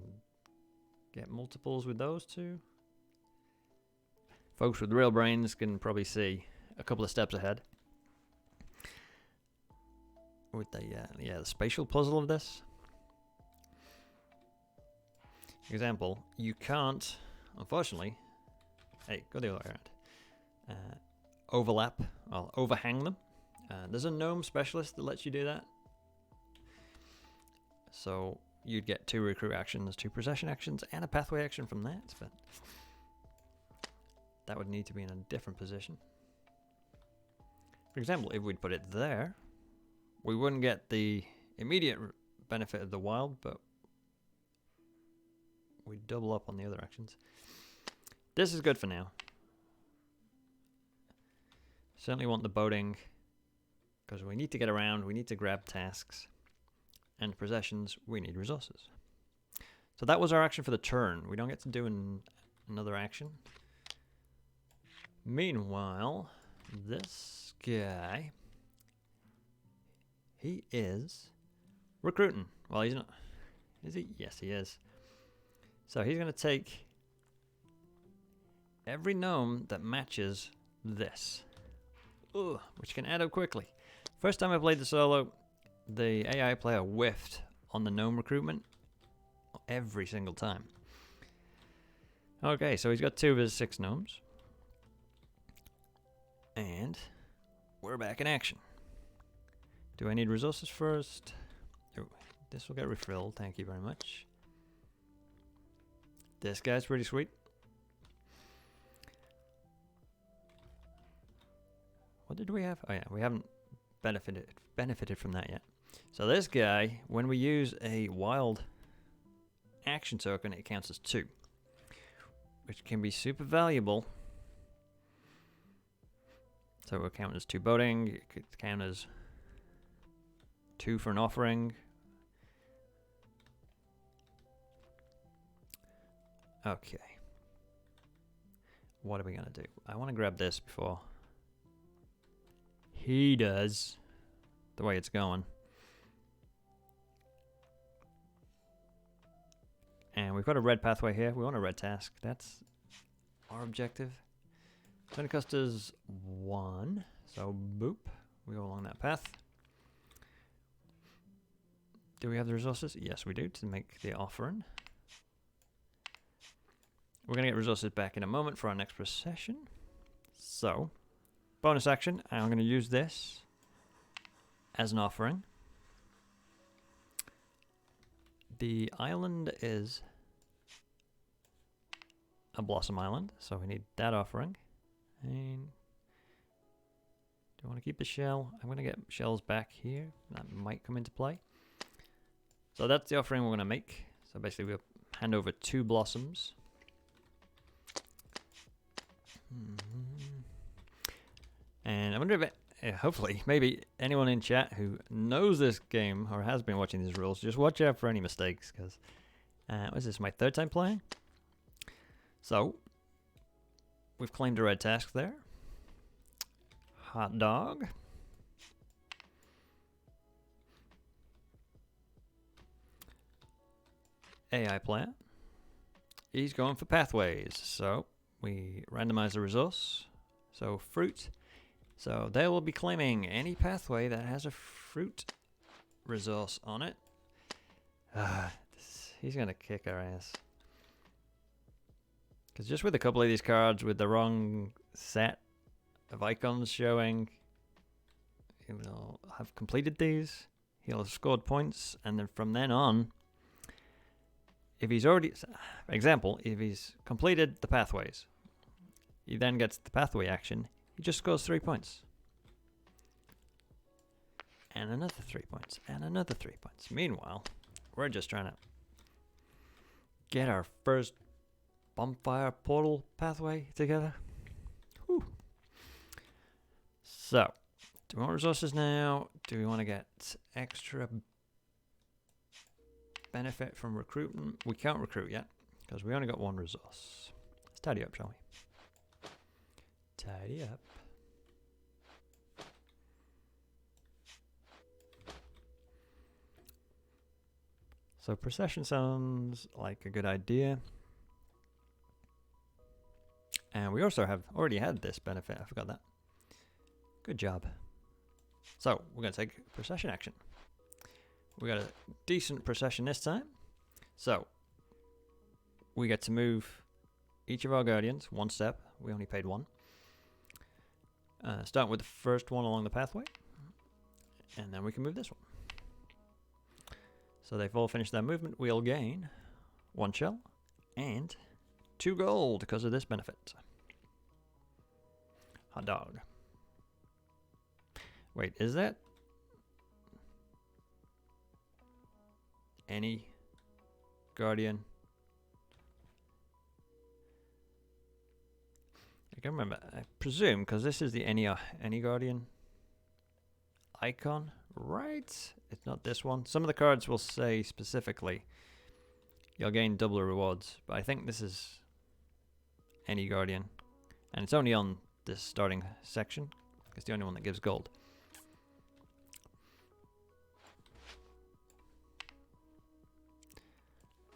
get multiples with those 2. Folks with real brains can probably see a couple of steps ahead with the spatial puzzle of this. Example, you can't, unfortunately, hey, go the other way around, overhang them. There's a gnome specialist that lets you do that. So you'd get 2 recruit actions, 2 procession actions, and a pathway action from that, but that would need to be in a different position. For example, if we'd put it there, we wouldn't get the immediate benefit of the wild, but we'd double up on the other actions. This is good for now. Certainly want the boating, because we need to get around, we need to grab tasks, and possessions, we need resources. So that was our action for the turn. We don't get to do another action. Meanwhile, this guy, he is recruiting. Well, he's not. Is he? Yes, he is. So he's going to take every gnome that matches this, which can add up quickly. First time I played the solo, the AI player whiffed on the gnome recruitment every single time. Okay, so he's got 2 of his 6 gnomes. And we're back in action. Do I need resources first? Oh, this will get refilled, thank you very much. This guy's pretty sweet. What did we have? Oh yeah, we haven't benefited from that yet. So this guy, when we use a wild action token, it counts as 2, which can be super valuable. So it will count as 2 boating, it could count as 2 for an offering. Okay. What are we going to do? I want to grab this before he does, the way it's going. And we've got a red pathway here. We want a red task. That's our objective. It's going to cost us 1. So, boop. We go along that path. Do we have the resources? Yes, we do, to make the offering. We're going to get resources back in a moment for our next procession. So, bonus action. I'm going to use this as an offering. The island is a blossom island, so we need that offering. And do I want to keep the shell? I'm going to get shells back here. That might come into play. So that's the offering we're going to make. So basically we'll hand over 2 blossoms. And I wonder if hopefully, maybe anyone in chat who knows this game or has been watching these rules, just watch out for any mistakes, because was this my 3rd time playing? So, we've claimed a red task there. Hot dog. AI player. He's going for pathways, so we randomize the resource. So fruit, So they will be claiming any pathway that has a fruit resource on it. He's going to kick our ass. Because just with a couple of these cards with the wrong set of icons showing, he will have completed these. He'll have scored points. And then from then on, if he's already, for example, if he's completed the pathways, he then gets the pathway action. He just scores 3 points. And another 3 points. And another 3 points. Meanwhile, we're just trying to get our first Bonfire portal pathway together. Whew. So, do we want resources now? Do we want to get extra benefit from recruitment? We can't recruit yet because we only got one resource. Let's tidy up, shall we? Tidy up. So procession sounds like a good idea. And we also have already had this benefit. I forgot that. Good job. So we're going to take procession action. We got a decent procession this time. So we get to move each of our guardians one step. We only paid one. Start with the first one along the pathway. And then we can move this one. So they've all finished their movement. We'll gain 1 shell and 2 gold because of this benefit. Hot dog. Wait, is that any guardian? I can't remember. I presume because this is the any guardian icon, right? It's not this one. Some of the cards will say specifically you'll gain double rewards, but I think this is any guardian, and it's only on this starting section. It's the only one that gives gold.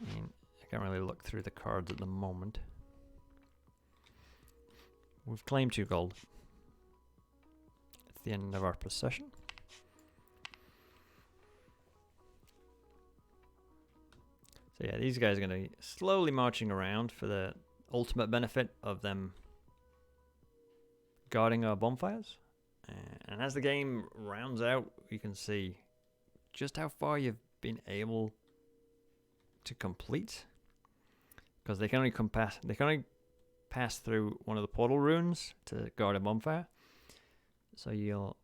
I mean, I can't really look through the cards at the moment. We've claimed 2 gold at the end of our procession. So yeah, these guys are going to be slowly marching around for the ultimate benefit of them guarding our bonfires. And as the game rounds out, you can see just how far you've been able to complete, because they can only pass through one of the portal runes to guard a bonfire. So you'll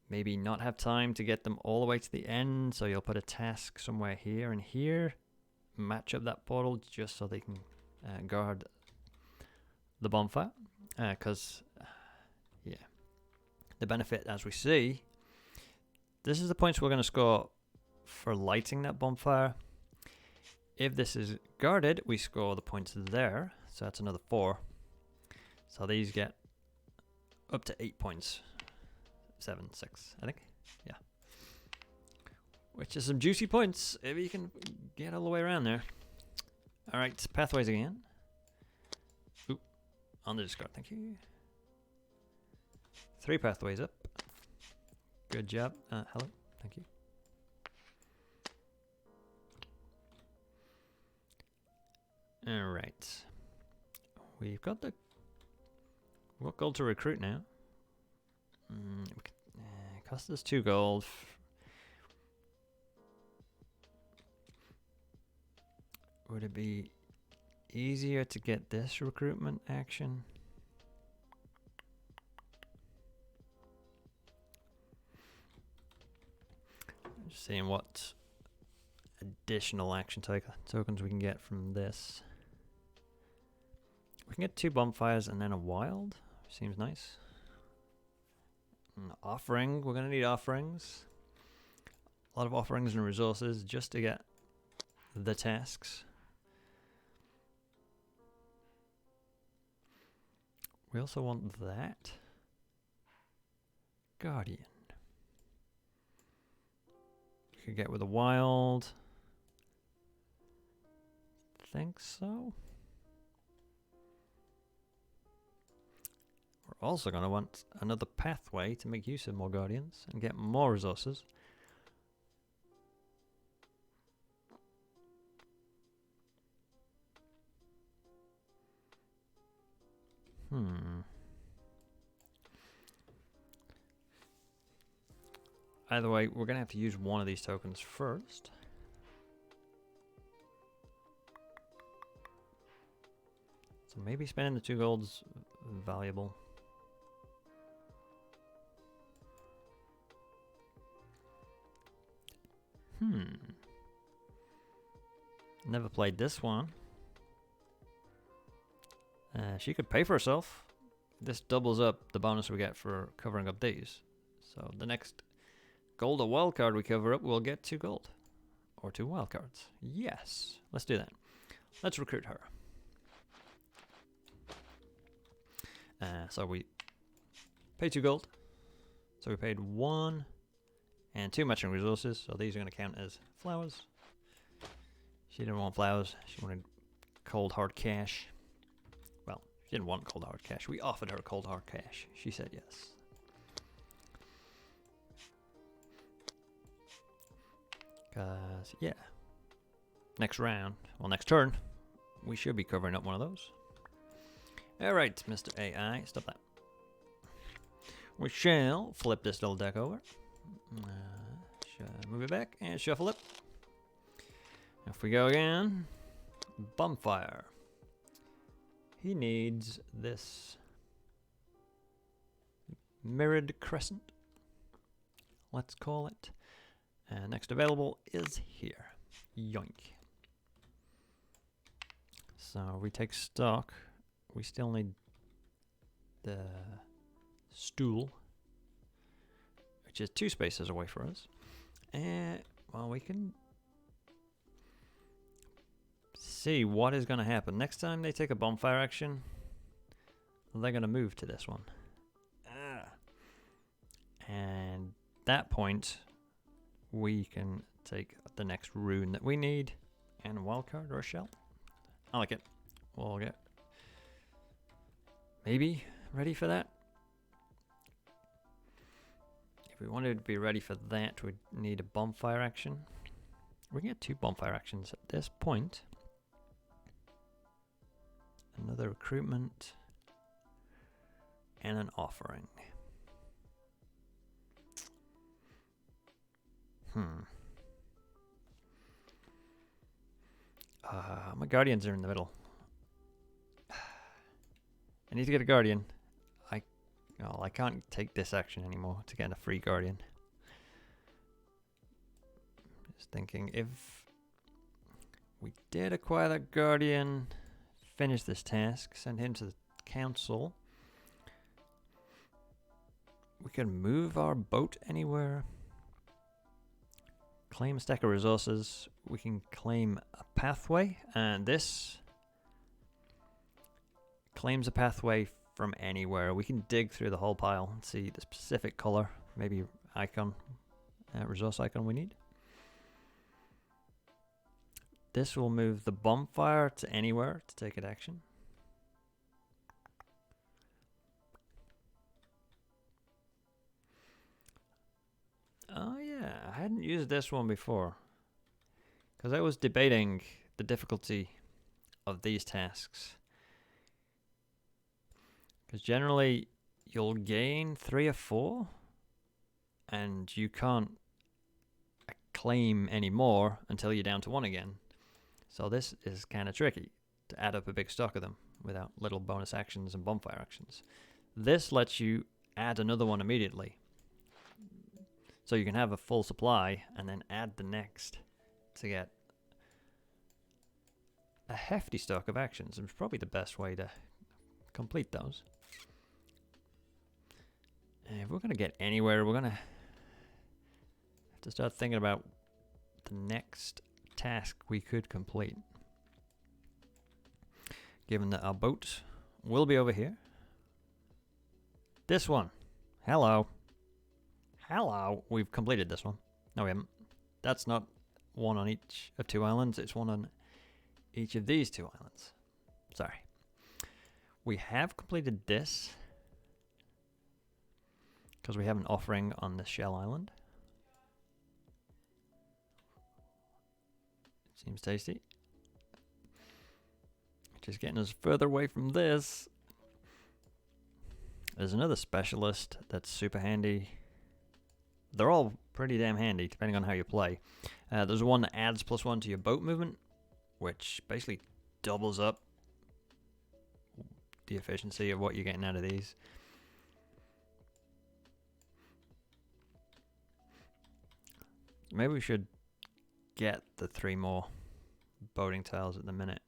maybe not have time to get them all the way to the end, so you'll put a task somewhere here and here, match up that portal just so they can guard the bonfire. Because yeah, the benefit, as we see, this is the points we're going to score for lighting that bonfire. If this is guarded, we score the points there, so that's another 4. So these get up to 8 points. 7, 6, I think. Yeah. Which is some juicy points if you can get all the way around there. Alright, pathways again. Oop, on the discard, thank you. 3 pathways up. Good job. Hello, thank you. Alright. We've got what gold to recruit now? Cost us 2 gold. Would it be easier to get this recruitment action? Just seeing what additional action tokens we can get from this. We can get 2 bonfires and then a wild. Seems nice. An offering. We're going to need offerings. A lot of offerings and resources just to get the tasks. We also want that. Guardian. We could get with a wild. Think so. We're also going to want another pathway to make use of more guardians and get more resources. Either way, we're going to have to use one of these tokens first. So maybe spending the 2 gold's valuable. Never played this one. She could pay for herself. This doubles up the bonus we get for covering up these. So the next gold or wild card we cover up, we'll get 2 gold. Or 2 wild cards. Yes, let's do that. Let's recruit her. So we pay 2 gold. So we paid 1 and 2 matching resources. So these are going to count as flowers. She didn't want flowers. She wanted cold hard cash. Well, she didn't want cold hard cash. We offered her cold hard cash. She said yes. Yeah. Next round, well, next turn, we should be covering up one of those. Alright, Mr. AI, stop that. We shall flip this little deck over. Move it back and shuffle it. If we go again, Bonfire. He needs this mirrored crescent, let's call it. And next available is here. Yoink. So we take stock. We still need the stool, which is 2 spaces away for us. And, well, we can see what is going to happen. Next time they take a bonfire action, they're going to move to this one. And that point, we can take the next rune that we need and a wildcard or a shell. I like it. We'll get maybe ready for that. If we wanted to be ready for that, we'd need a bonfire action. We can get 2 bonfire actions at this point. Another recruitment and an offering. My guardians are in the middle. I need to get a guardian. I can't take this action anymore to get a free guardian. Just thinking, if we did acquire that guardian, finish this task, send him to the council, we can move our boat anywhere. Claim a stack of resources. We can claim a pathway, and this claims a pathway from anywhere. We can dig through the whole pile and see the specific color, maybe icon, resource icon we need. This will move the bonfire to anywhere to take it action. Oh yeah, I hadn't used this one before, because I was debating the difficulty of these tasks. Because generally, you'll gain 3 or 4, and you can't claim any more until you're down to 1 again. So this is kind of tricky to add up a big stock of them without little bonus actions and bonfire actions. This lets you add another one immediately. So you can have a full supply and then add the next to get a hefty stock of actions. It's probably the best way to complete those. And if we're going to get anywhere, we're going to have to start thinking about the next task we could complete. Given that our boat will be over here. This one. Hello. Hello. We've completed this one. No, we haven't. That's not one on each of 2 islands. It's one on each of these 2 islands. Sorry. We have completed this. because we have an offering on the Shell Island. Seems tasty. Just getting us further away from this. There's another specialist that's super handy. They're all pretty damn handy, depending on how you play. There's one that adds +1 to your boat movement, which basically doubles up the efficiency of what you're getting out of these. Maybe we should get the 3 more boating tiles at the minute.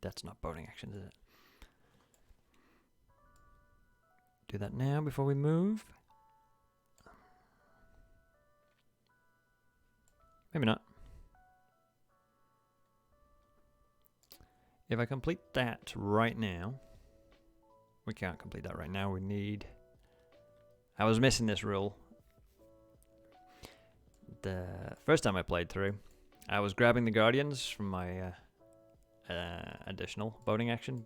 That's not boating actions, is it? Do that now before we move. Maybe not. If I complete that right now, we can't complete that right now. We need... I was missing this rule. The first time I played through, I was grabbing the Guardians from my additional boating action,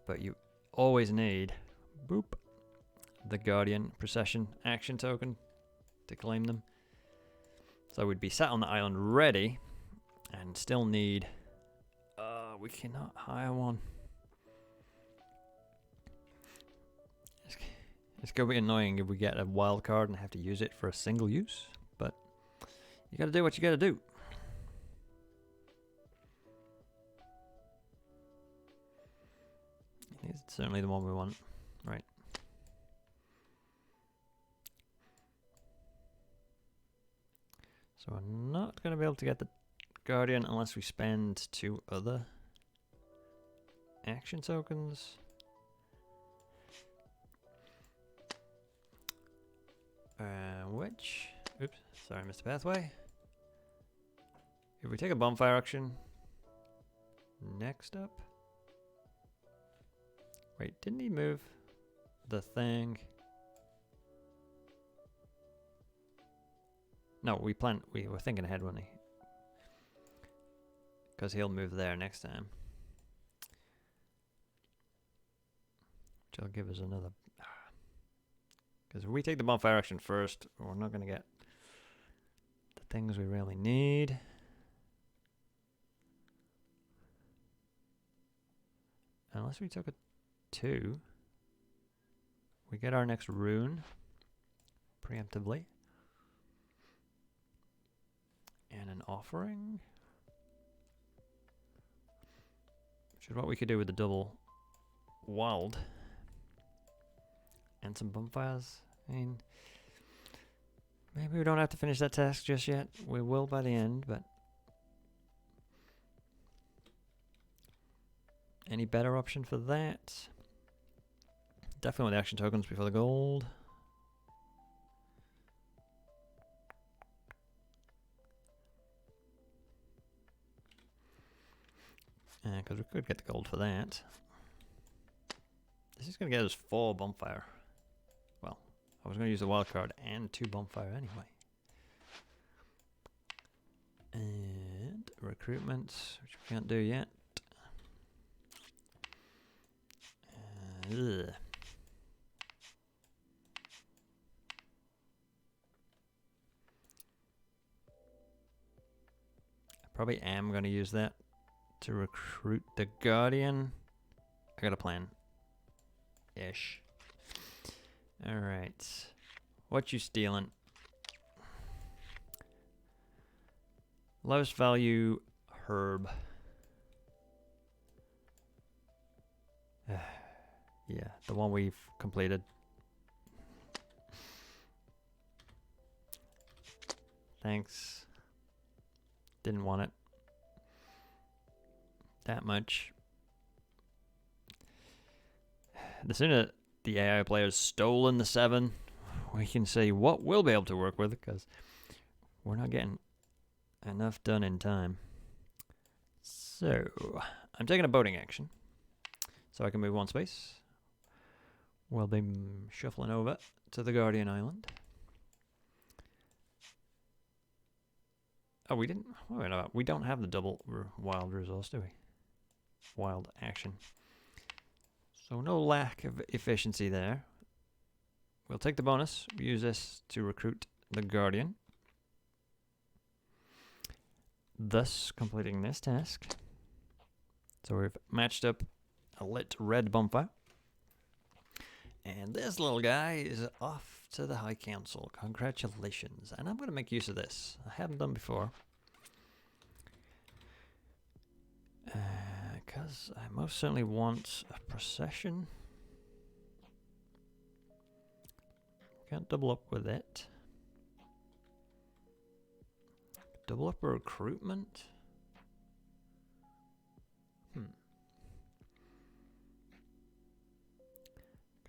but you always need the Guardian Procession action token to claim them. So we'd be sat on the island ready and still need... we cannot hire one. It's going to be annoying if we get a wild card and have to use it for a single use, but you got to do what you got to do. It's certainly the one we want, right? So we're not going to be able to get the Guardian unless we spend 2 other action tokens. Which... Oops, sorry, Mr. Pathway. If we take a Bonfire action... Next up... Wait, didn't he move the thing? No, we were thinking ahead, wasn't he? Because he'll move there next time. Which will give us another... Because if we take the Bonfire action first, we're not going to get the things we really need. Unless we took a 2, we get our next rune preemptively. And an offering. Which is what we could do with the double wild. And some bonfires. I mean, maybe we don't have to finish that task just yet. We will by the end, but... Any better option for that? Definitely the action tokens before the gold. Because we could get the gold for that. This is going to get us 4 bonfire. Well, I was going to use the wild card and 2 bonfire anyway. And recruitment, which we can't do yet. Ugh. I probably am going to use that to recruit the Guardian. I got a plan. Ish. Alright. What you stealing? Lowest value herb. Yeah, the one we've completed. Thanks. Didn't want it that much. The sooner the AI player's stolen the 7, we can see what we'll be able to work with, because we're not getting enough done in time. So, I'm taking a boating action, so I can move 1 space. We'll be shuffling over to the Guardian Island. Oh, we didn't... Wait a minute, we don't have the double wild resource, do we? wild action. So no lack of efficiency there. We'll take the bonus, use this to recruit the Guardian, thus completing this task. So we've matched up a lit red bonfire. And this little guy is off to the High Council. Congratulations. And I'm going to make use of this. I haven't done before. Because I most certainly want a procession. Can't double up with it. Double up a recruitment?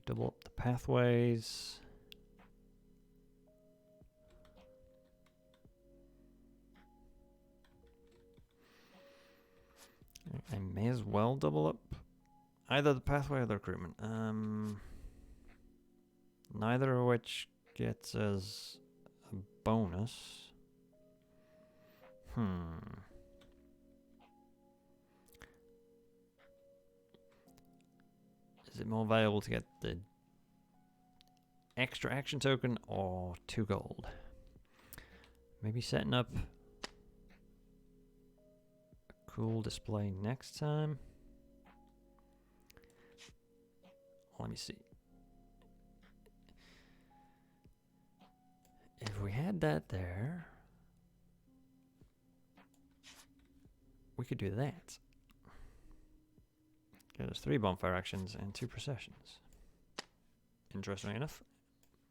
Double up the pathways. I may as well double up either the pathway or the recruitment. Neither of which gets us a bonus. Is it more valuable to get the extra action token or 2 gold? Maybe setting up a cool display next time. Let me see. If we had that there, we could do that. Get us 3 bonfire actions and 2 processions. Interesting enough.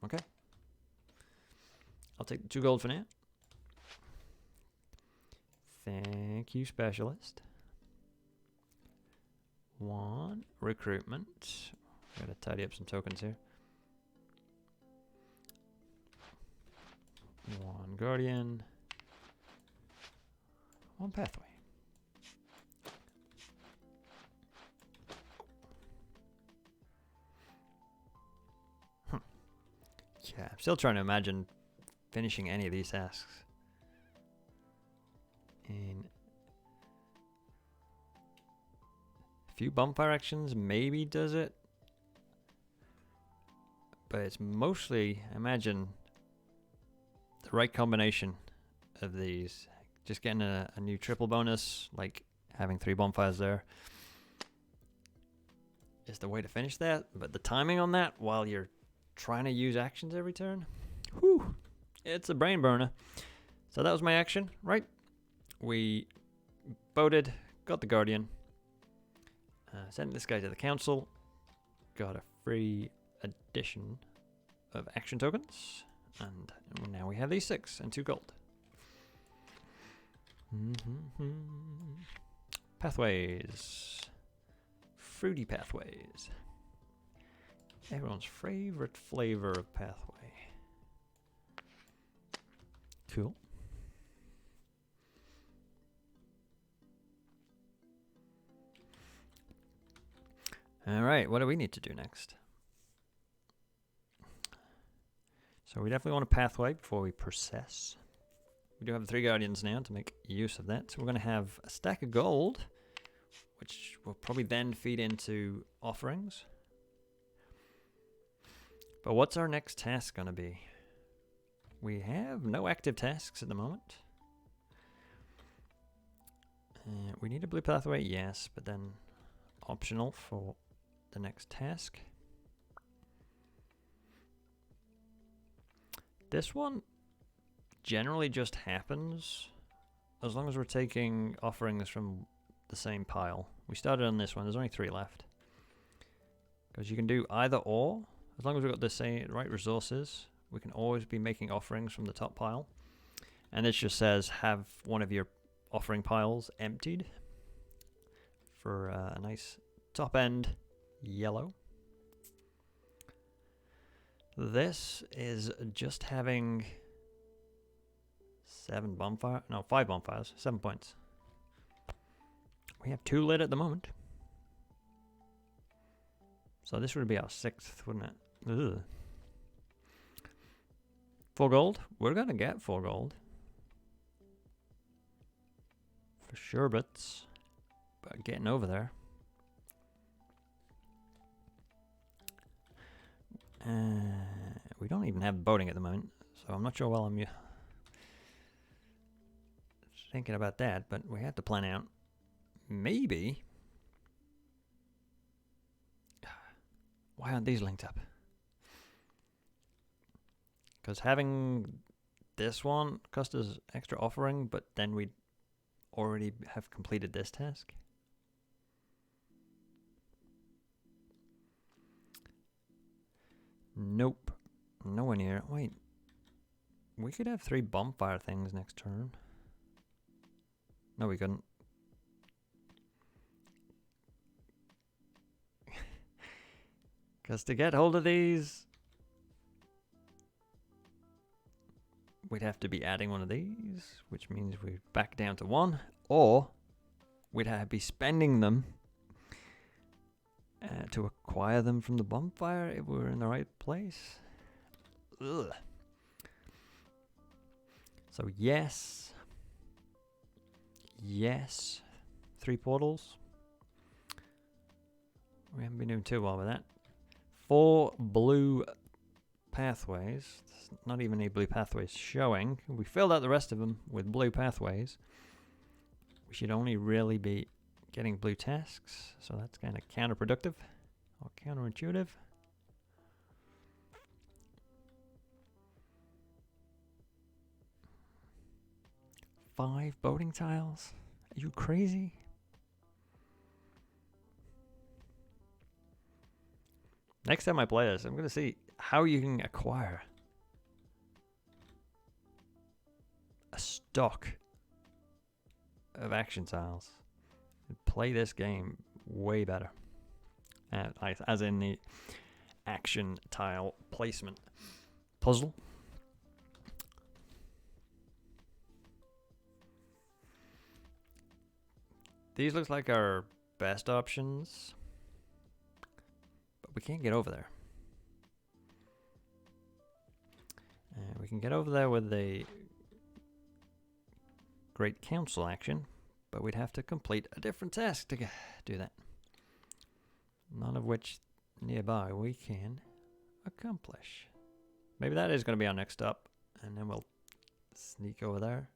Okay. I'll take the 2 gold for now. Thank you, specialist. 1 recruitment. Gotta tidy up some tokens here. 1 guardian. 1 pathway. Yeah, I'm still trying to imagine finishing any of these tasks. In a few bonfire actions maybe does it. But it's mostly, I imagine, the right combination of these. Just getting a new triple bonus, like having 3 bonfires there, is the way to finish that. But the timing on that, while you're trying to use actions every turn, whew, it's a brain burner. So that was my action, right? We boated, got the Guardian, sent this guy to the council, got a free addition of action tokens, and now we have these 6 and 2 gold. Pathways. Fruity pathways. Everyone's favorite flavor of pathway. Cool. All right, what do we need to do next? So we definitely want a pathway before we process. We do have 3 guardians now to make use of that. So we're going to have a stack of gold, which will probably then feed into offerings. But what's our next task going to be? We have no active tasks at the moment. We need a blue pathway, yes, but then optional for the next task. This one generally just happens as long as we're taking offerings from the same pile. We started on this one, there's only 3 left. Because you can do either or. As long as we've got the same right resources, we can always be making offerings from the top pile. And this just says have one of your offering piles emptied for a nice top end yellow. This is just having 5 bonfires, 7 points. We have 2 lit at the moment. So this would be our 6th, wouldn't it? Ugh. 4 gold? We're gonna get 4 gold. For sure, but getting over there. We don't even have boating at the moment, so I'm not sure why I'm thinking about that, but we have to plan out. Maybe. Why aren't these linked up? Because having this one cost us extra offering, but then we'd already have completed this task. Nope. Nowhere near. Wait. We could have 3 bonfire things next turn. No, we couldn't. Because to get hold of these, we'd have to be adding one of these, which means we're back down to 1, or we'd have to be spending them to acquire them from the bonfire if we were in the right place. Ugh. So yes, 3 portals. We haven't been doing too well with that. 4 blue pathways. There's not even any blue pathways showing. We filled out the rest of them with blue pathways. We should only really be getting blue tasks, so that's kind of counterproductive or counterintuitive. Five boating tiles? Are you crazy? Next time I play this, I'm going to see how you can acquire a stock of action tiles and play this game way better. As in the action tile placement puzzle. These look like our best options, but we can't get over there. We can get over there with the Great Council action, but we'd have to complete a different task to do that. None of which nearby we can accomplish. Maybe that is going to be our next stop, and then we'll sneak over there.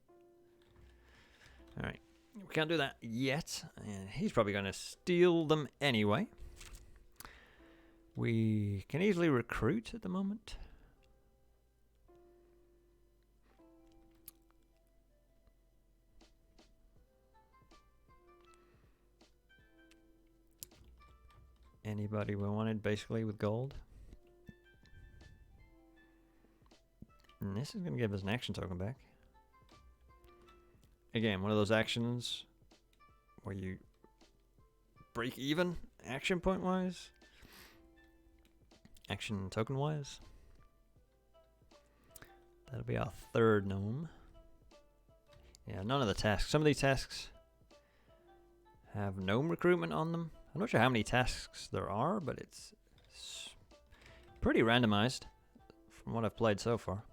Alright, we can't do that yet, and he's probably going to steal them anyway. We can easily recruit at the moment. Anybody we wanted, basically, with gold. And this is going to give us an action token back. Again, one of those actions where you break even action point wise, action token wise. That'll be our 3rd gnome. Yeah, none of the tasks. Some of these tasks have gnome recruitment on them. I'm not sure how many tasks there are, but it's pretty randomized from what I've played so far.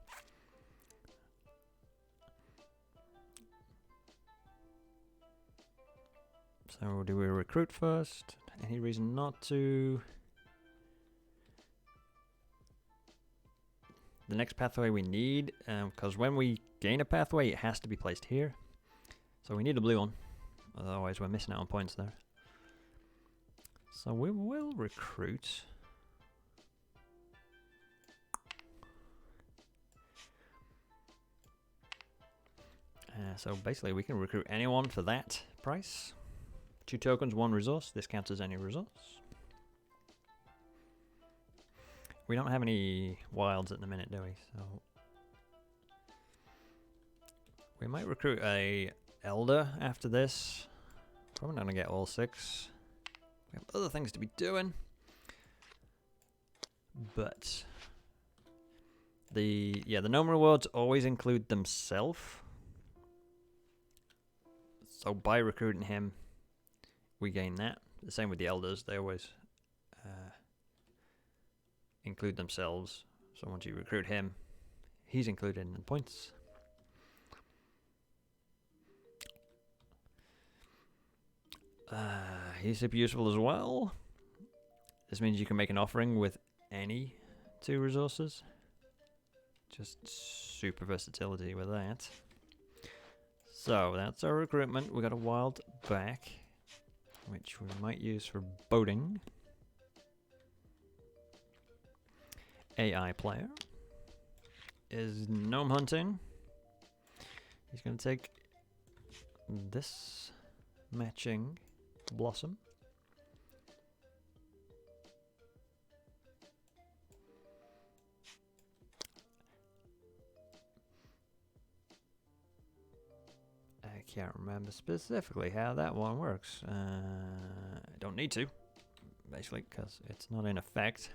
So do we recruit first? Any reason not to? The next pathway we need, because when we gain a pathway, it has to be placed here. So we need a blue one, otherwise we're missing out on points there. So we will recruit. So basically we can recruit anyone for that price. 2 tokens, 1 resource. This counts as any resource. We don't have any wilds at the minute, do we? So we might recruit a elder after this. Probably not gonna get all 6. We have other things to be doing. But the gnome rewards always include themselves. So by recruiting him, we gain that. The same with the elders, they always include themselves. So once you recruit him, he's included in the points. He's super useful as well. This means you can make an offering with any 2 resources. Just super versatility with that. So that's our recruitment. We got a wild back, which we might use for boating. AI player is gnome hunting. He's going to take this matching blossom. I can't remember specifically how that one works. I don't need to, basically, because it's not in effect.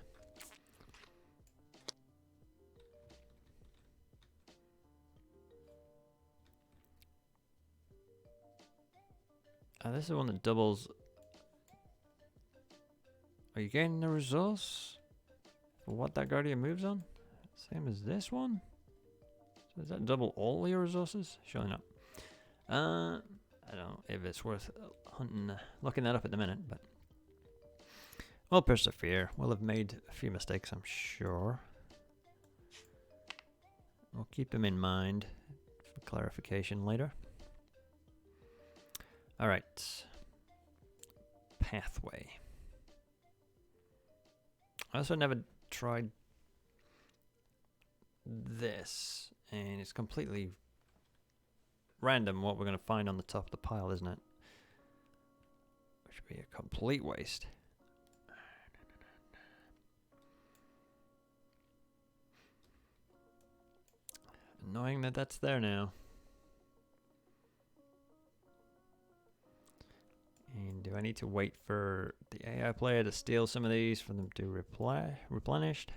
This is one that doubles. Are you getting the resource for what that guardian moves on? Same as this one? So does that double all your resources? Surely not. I don't know if it's worth looking that up at the minute, but we'll persevere. We'll have made a few mistakes, I'm sure. We'll keep them in mind for clarification later. All right. Pathway. I also never tried this, and it's completely random what we're going to find on the top of the pile, isn't it? Which would be a complete waste. Annoying that that's there now. And do I need to wait for the AI player to steal some of these for them to replenished?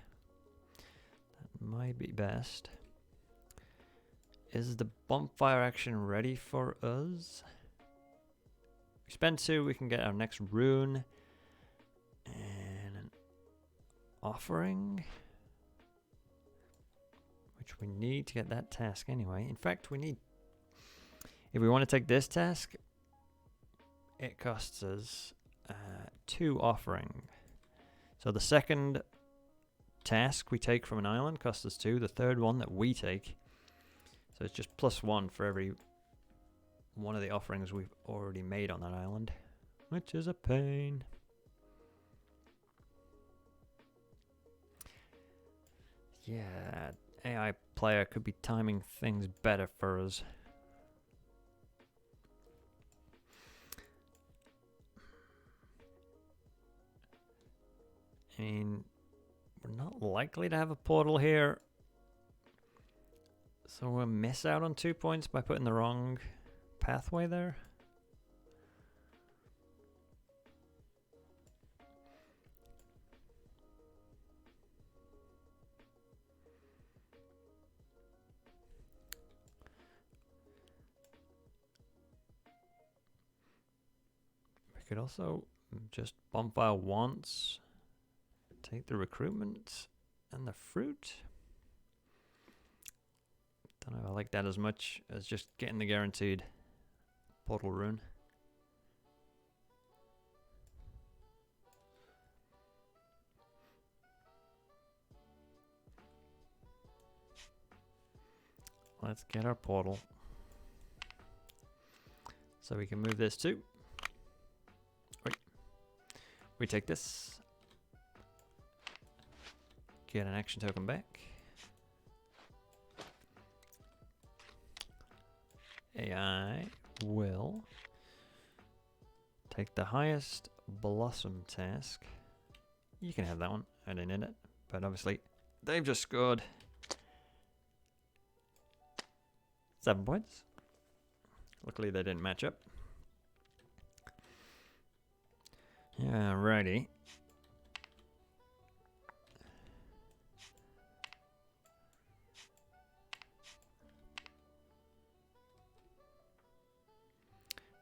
That might be best. Is the bonfire action ready for us? We spend 2, we can get our next rune. And an offering. Which we need to get that task anyway. In fact, we need... If we want to take this task, it costs us 2 offering. So the second task we take from an island costs us 2. The third one that we take, so it's just +1 for every one of the offerings we've already made on that island, which is a pain. Yeah, AI player could be timing things better for us. I mean, we're not likely to have a portal here, so we'll miss out on 2 points by putting the wrong pathway there. We could also just bonfire once. Take the recruitment and the fruit. Don't know if I like that as much as just getting the guaranteed portal rune. Let's get our portal. So we can move this too. Wait. We take this. Get an action token back. AI will take the highest blossom task. You can have that one. I didn't need it, but obviously they've just scored 7 points. Luckily they didn't match up. Alrighty.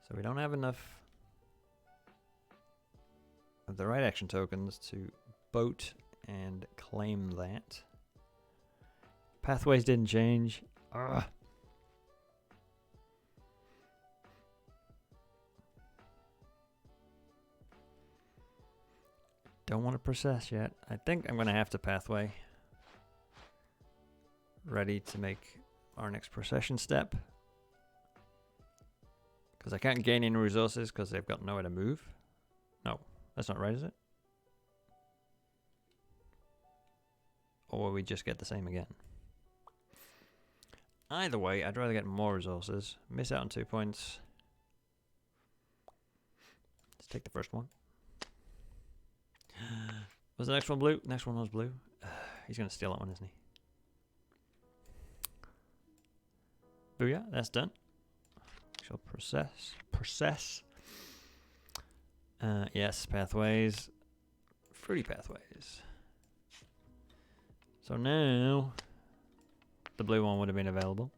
So we don't have enough of the right action tokens to boat and claim that. Pathways didn't change. Ugh. Don't want to process yet. I think I'm going to have to pathway. ready to make our next procession step. Because I can't gain any resources because they've got nowhere to move. No, that's not right, is it? Or we just get the same again. Either way, I'd rather get more resources. Miss out on 2 points. Let's take the first one. Was the next one blue? Next one was blue. He's going to steal that one, isn't he? Booyah, that's done. Shall process. Yes, pathways. Fruity pathways. So now, the blue one would have been available.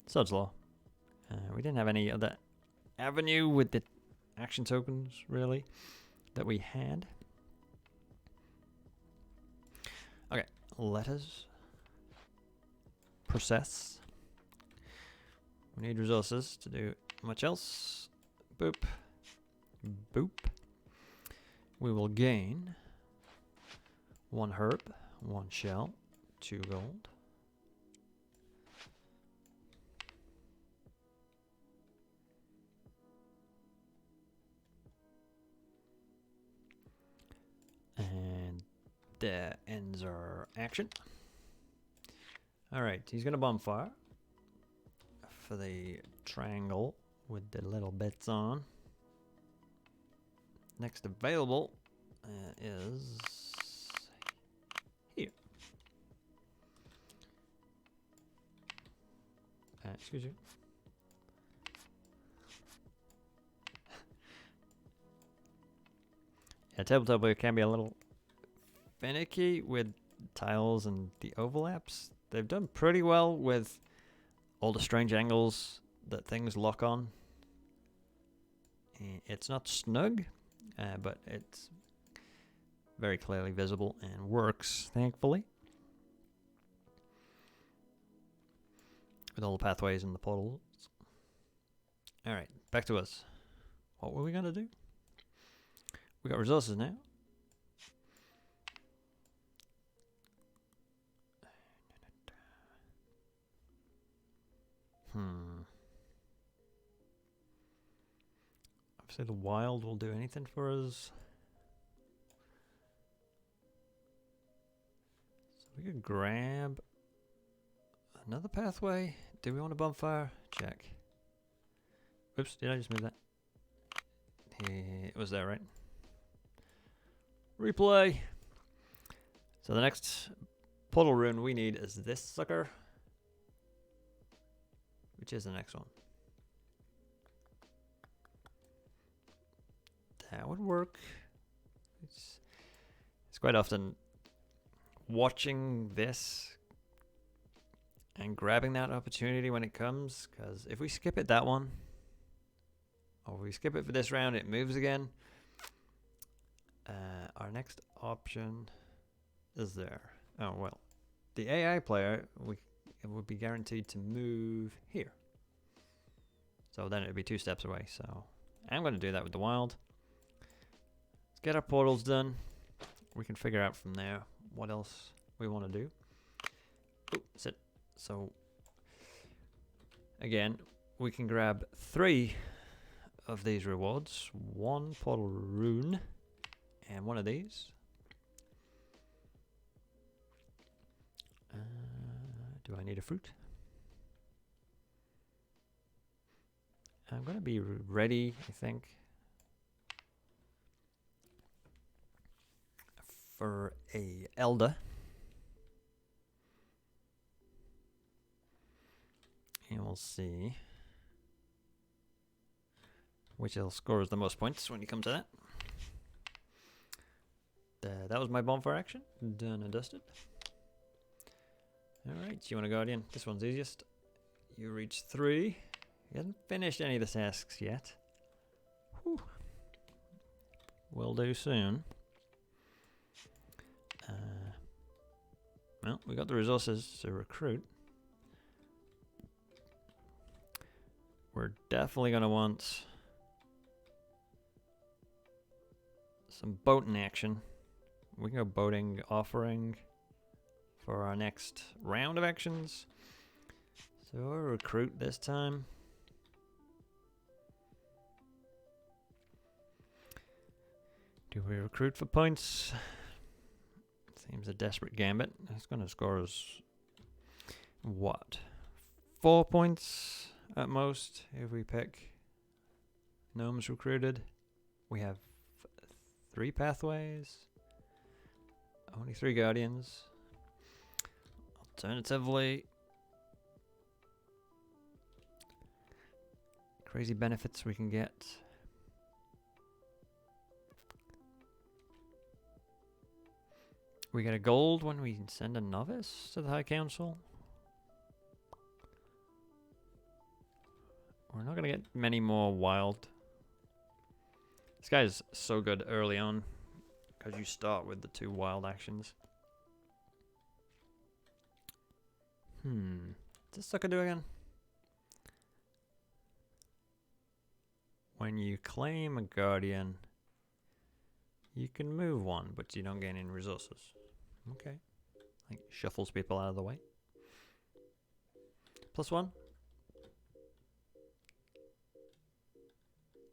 Sod's Law. We didn't have any other avenue with the action tokens, really, that we had. Okay, let us process. We need resources to do much else. Boop. Boop. We will gain 1 herb, 1 shell, 2 gold. And that ends our action. Alright, he's going to Bonfire for the triangle with the little bits on. Next available is here. Excuse you. Yeah, Tabletopia can be a little finicky with tiles and the overlaps. They've done pretty well with all the strange angles that things lock on. It's not snug, but it's very clearly visible and works, thankfully. With all the pathways and the portals. Alright, back to us. What were we going to do? We got resources now. Obviously the wild will do anything for us. So we could grab another pathway. Do we want a bonfire? Check. Oops, did I just move that? It was there, right? Replay. So the next portal rune we need is this sucker. Which is the next one? That would work. It's quite often watching this and grabbing that opportunity when it comes, because if we skip it that one, or if we skip it for this round, it moves again. Our next option is there. Oh, well. The AI player, it would be guaranteed to move here. So then it would be 2 steps away. So I'm going to do that with the wild. Let's get our portals done. We can figure out from there what else we want to do. Ooh, sit. So again, we can grab 3 of these rewards. 1 portal rune and 1 of these. Do I need a fruit? I'm going to be ready, I think, for a Elder. And we'll see which scores the most points when you come to that. That was my bonfire action. Done and dusted. Alright, you want to Guardian? This one's easiest. You reach 3. You haven't finished any of the tasks yet. Whew. Will do soon. Well, we got the resources to recruit. We're definitely going to want some boating action. We can go boating offering for our next round of actions. So we'll recruit this time. Do we recruit for points? Seems a desperate gambit. It's going to score us, what, 4 points at most if we pick gnomes recruited. We have 3 pathways, only 3 guardians. Alternatively, crazy benefits we can get. We get a gold when we send a novice to the High Council. We're not going to get many more wild. This guy is so good early on because you start with the 2 wild actions. What's this sucker do again? When you claim a guardian, you can move 1, but you don't gain any resources. Okay. Like, shuffles people out of the way. +1.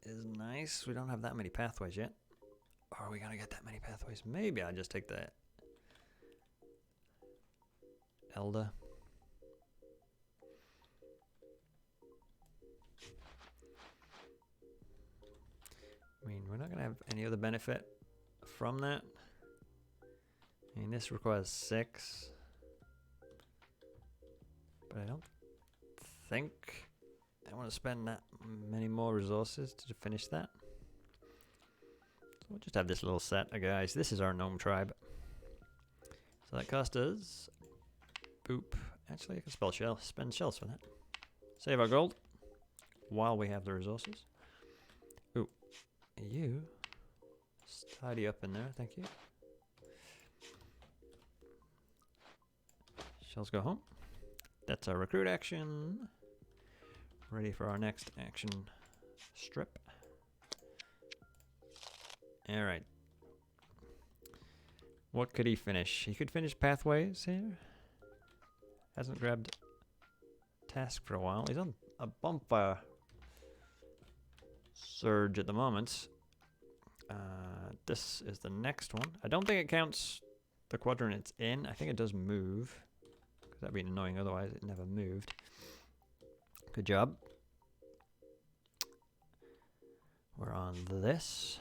Is nice. We don't have that many pathways yet. Are we gonna get that many pathways? Maybe I'll just take the Elder. I mean, we're not gonna have any other benefit from that. I mean, this requires 6. But I don't think I want to spend that many more resources to finish that. So we'll just have this little set of guys. This is our gnome tribe. So that cost us... Boop. Actually, I can spend shells for that. Save our gold while we have the resources. Ooh. You. Tidy up in there, thank you. Shells go home. That's our recruit action. Ready for our next action strip. Alright. What could he finish? He could finish pathways here. Hasn't grabbed task for a while. He's on a Bonfire surge at the moment. This is the next one. I don't think it counts the quadrant it's in. I think it does move. Because that'd be annoying, otherwise it never moved. Good job. We're on this.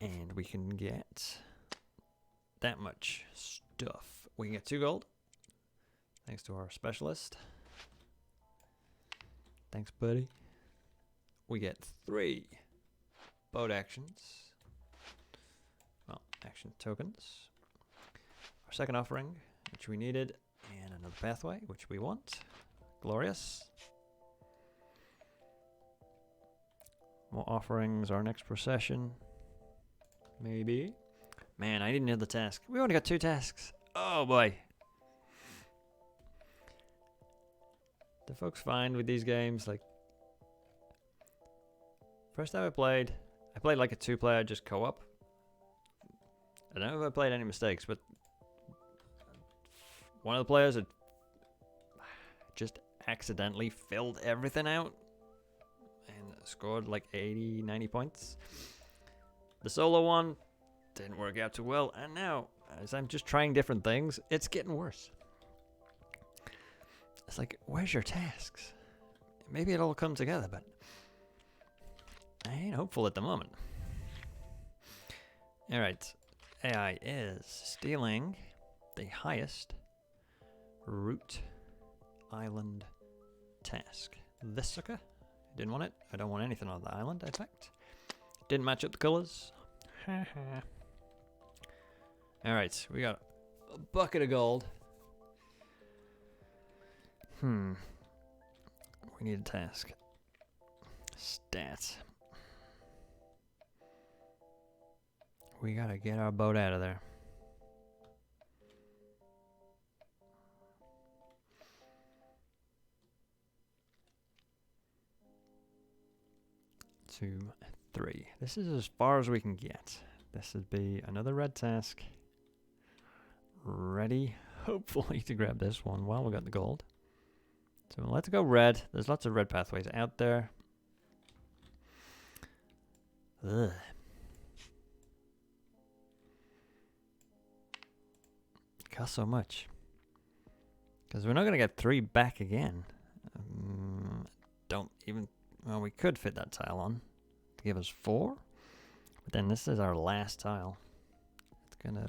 And we can get that much stuff. We can get 2 gold. Thanks to our specialist. Thanks, buddy. We get 3 boat actions. Well, action tokens. Our second offering, which we needed, and another pathway, which we want. Glorious. More offerings, our next procession. Maybe. Man, I didn't know the task. We only got 2 tasks. Oh boy. Do folks find with these games, like, first time I played like a 2-player just co-op. I don't know if I played any mistakes, but one of the players had just accidentally filled everything out and scored like 80, 90 points. The solo one didn't work out too well, and now, as I'm just trying different things, it's getting worse. It's like, where's your tasks? Maybe it'll all come together, but I ain't hopeful at the moment. Alright, AI is stealing the highest root island task. This sucker? Didn't want it. I don't want anything on the island, in fact. Didn't match up the colors. Alright, we got a bucket of gold. We need a task. Stats. We gotta get our boat out of there. 2, 3. This is as far as we can get. This would be another red task. Ready, hopefully, to grab this one while we got the gold. So let's go red. There's lots of red pathways out there. Ugh. Costs so much. Because we're not going to get 3 back again. Don't even... Well, we could fit that tile on to give us 4. But then this is our last tile. It's gonna...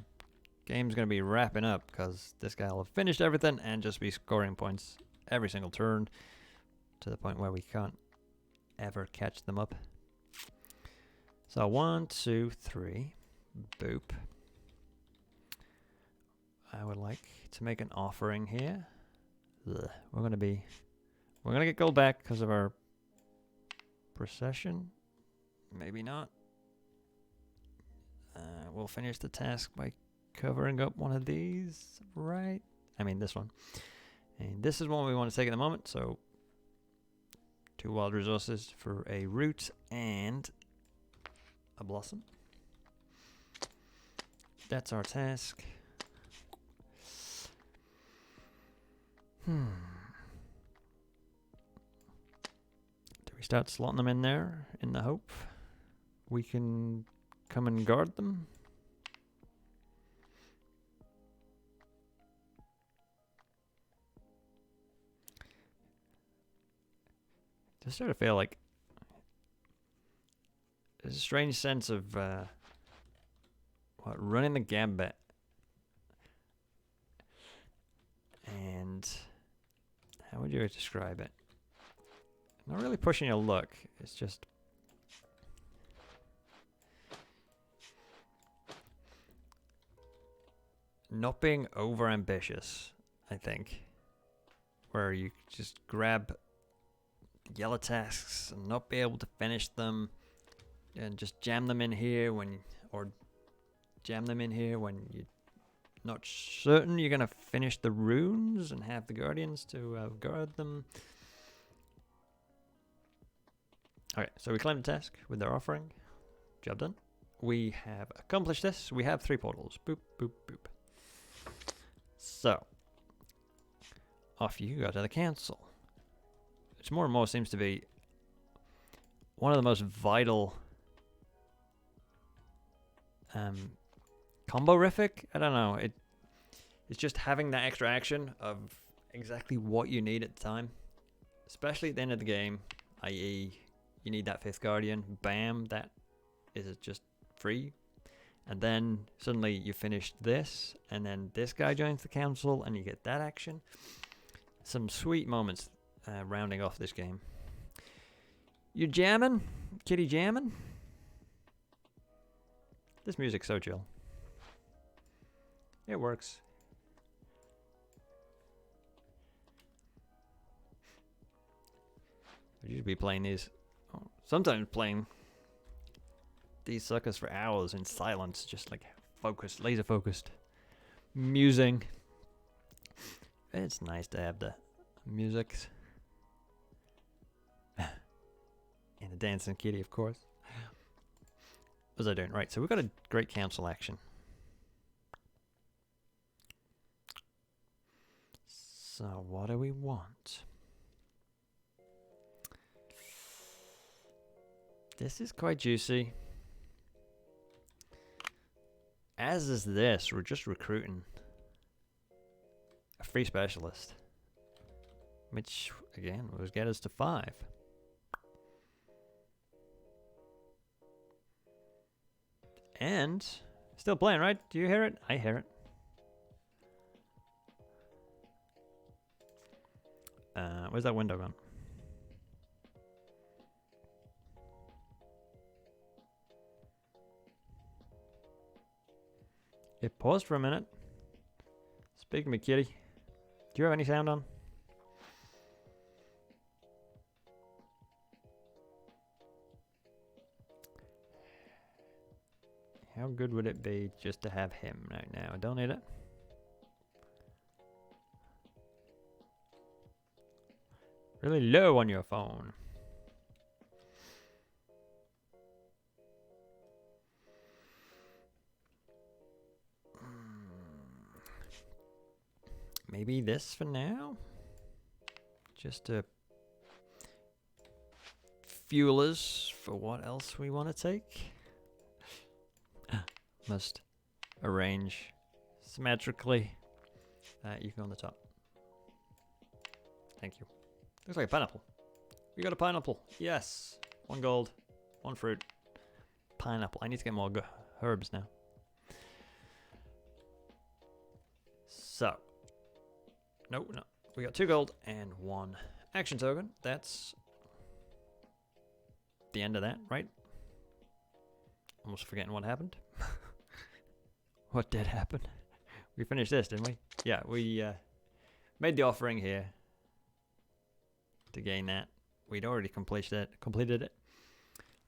Game's going to be wrapping up because this guy will have finished everything and just be scoring points every single turn to the point where we can't ever catch them up. So 1, 2, 3. Boop. I would like to make an offering here. Ugh. We're gonna get gold back because of our procession. Maybe not. We'll finish the task by covering up one of these, right? I mean this one. And this is one we want to take at the moment, so 2 wild resources for a root and a blossom. That's our task. Do we start slotting them in there in the hope we can come and guard them? Just sort of feel like there's a strange sense of running the gambit and how would you describe it? Not really pushing your luck. It's just not being over ambitious, I think. Where you just grab yellow tasks and not be able to finish them and just jam them in here when you're not certain you're gonna finish the runes and have the guardians to guard them. Alright, so we claim the task with their offering. Job done. We have accomplished this. We have 3 portals. Boop, boop, boop. So, off you go to the council. Which more and more seems to be one of the most vital combo-rific? I don't know. It's just having that extra action of exactly what you need at the time. Especially at the end of the game, i.e. you need that 5th guardian. Bam, that is just free. And then suddenly you finish this, and then this guy joins the council, and you get that action. Some sweet moments rounding off this game. You jamming? Kitty jamming? This music's so chill. It works. I usually be playing these. Sometimes playing these suckers for hours in silence, just like focused, laser focused, musing. It's nice to have the music. And the dancing kitty, of course. What was I doing? Right, so we've got a great council action. So what do we want? This is quite juicy. As is this, we're just recruiting a free specialist. Which, again, will get us to 5. And, still playing, right? Do you hear it? I hear it. Where's that window gone? It paused for a minute. Speak to me, kitty. Do you have any sound on? How good would it be just to have him right now? Don't need it. Really low on your phone. maybe this for now? Just to fuel us for what else we want to take. Must arrange symmetrically. You can go on the top. Thank you. Looks like a pineapple. We got a pineapple. Yes. 1 gold. 1 fruit. Pineapple. I need to get more herbs now. So. No. We got 2 gold and 1 action token. That's the end of that, right? Almost forgetting what happened. What did happen? We finished this, didn't we? Yeah, we made the offering here to gain that. We'd already completed it.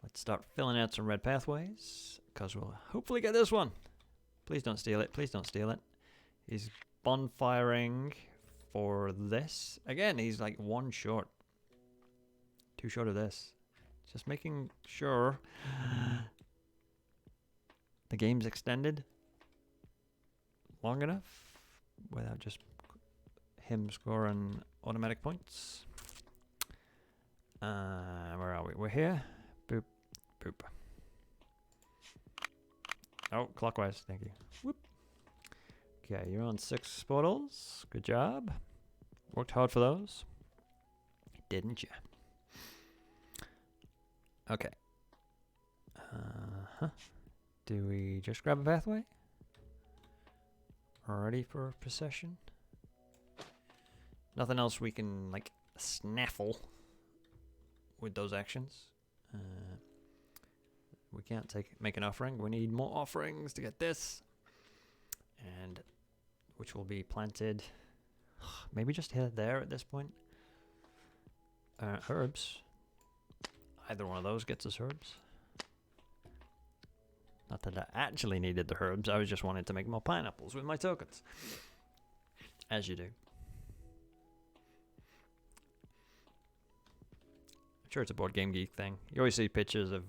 Let's start filling out some red pathways, because we'll hopefully get this one. Please don't steal it. Please don't steal it. He's bonfiring for this. Again, he's like 1 short. 2 short of this. Just making sure the game's extended long enough without just him scoring automatic points. Where are we? We're here. Boop. Boop. Oh, clockwise. Thank you. Whoop. Okay, you're on 6 portals. Good job. Worked hard for those. Didn't you? Okay. Do we just grab a pathway? Ready for procession? Nothing else we can, like, snaffle with those actions. We can't make an offering. We need more offerings to get this. And which will be planted maybe just here, there at this point. Herbs. Either one of those gets us herbs. Not that I actually needed the herbs. I was just wanting to make more pineapples with my tokens. As you do. I'm sure it's a Board Game Geek thing. You always see pictures of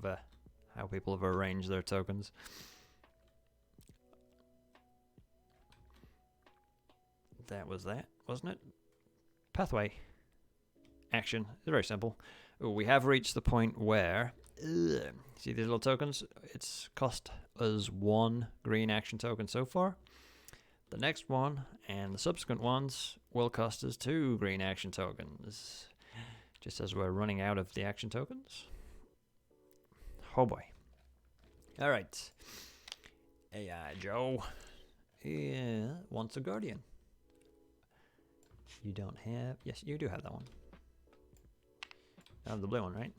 how people have arranged their tokens. That was that, wasn't it? Pathway. Action. It's very simple. Ooh, we have reached the point where... see these little tokens? It's cost us 1 green action token so far. The next one and the subsequent ones will cost us 2 green action tokens. Just as we're running out of the action tokens. Oh boy. Alright. AI Joe. Yeah, wants a guardian. You don't have... Yes, you do have that one. I have the blue one, right?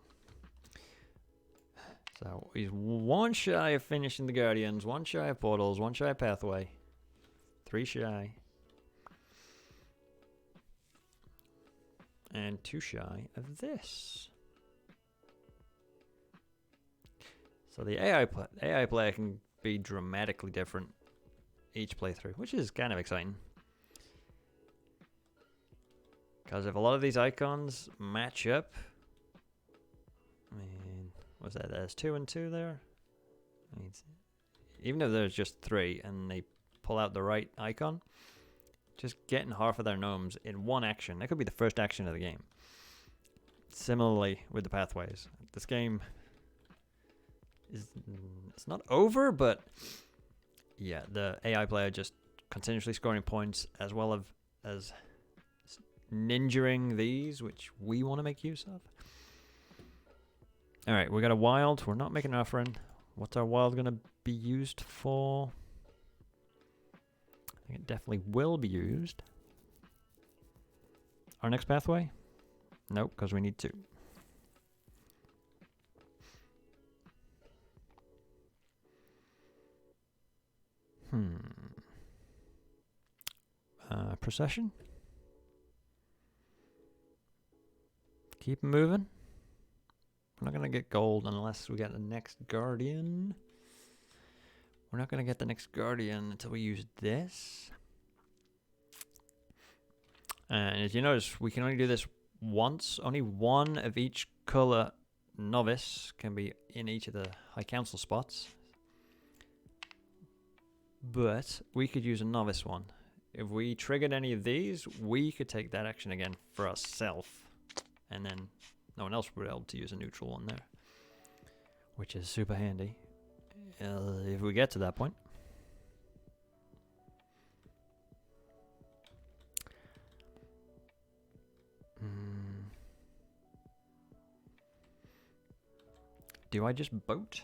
So he's 1 shy of finishing the Guardians, 1 shy of Portals, 1 shy of Pathway, 3 shy, and 2 shy of this. So the AI player can be dramatically different each playthrough, which is kind of exciting. Because if a lot of these icons match up, I mean, what's that? There's 2 and 2 there. I mean, even if there's just 3 and they pull out the right icon, just getting half of their gnomes in 1 action. That could be the first action of the game. Similarly with the pathways. This game is, it's not over, but yeah, the AI player just continuously scoring points as well as ninjaing these, which we want to make use of. Alright, we got a wild. We're not making an offering. What's our wild going to be used for? I think it definitely will be used. Our next pathway? Nope, because we need 2. Procession? Keep moving. We're not going to get gold unless we get the next Guardian. We're not going to get the next Guardian until we use this. And as you notice, we can only do this once. Only 1 of each color novice can be in each of the High Council spots. But we could use a novice one If we triggered any of these, we could take that action again for ourselves. And then no one else would be able to use a neutral one there. Which is super handy. If we get to that point. Do I just boat?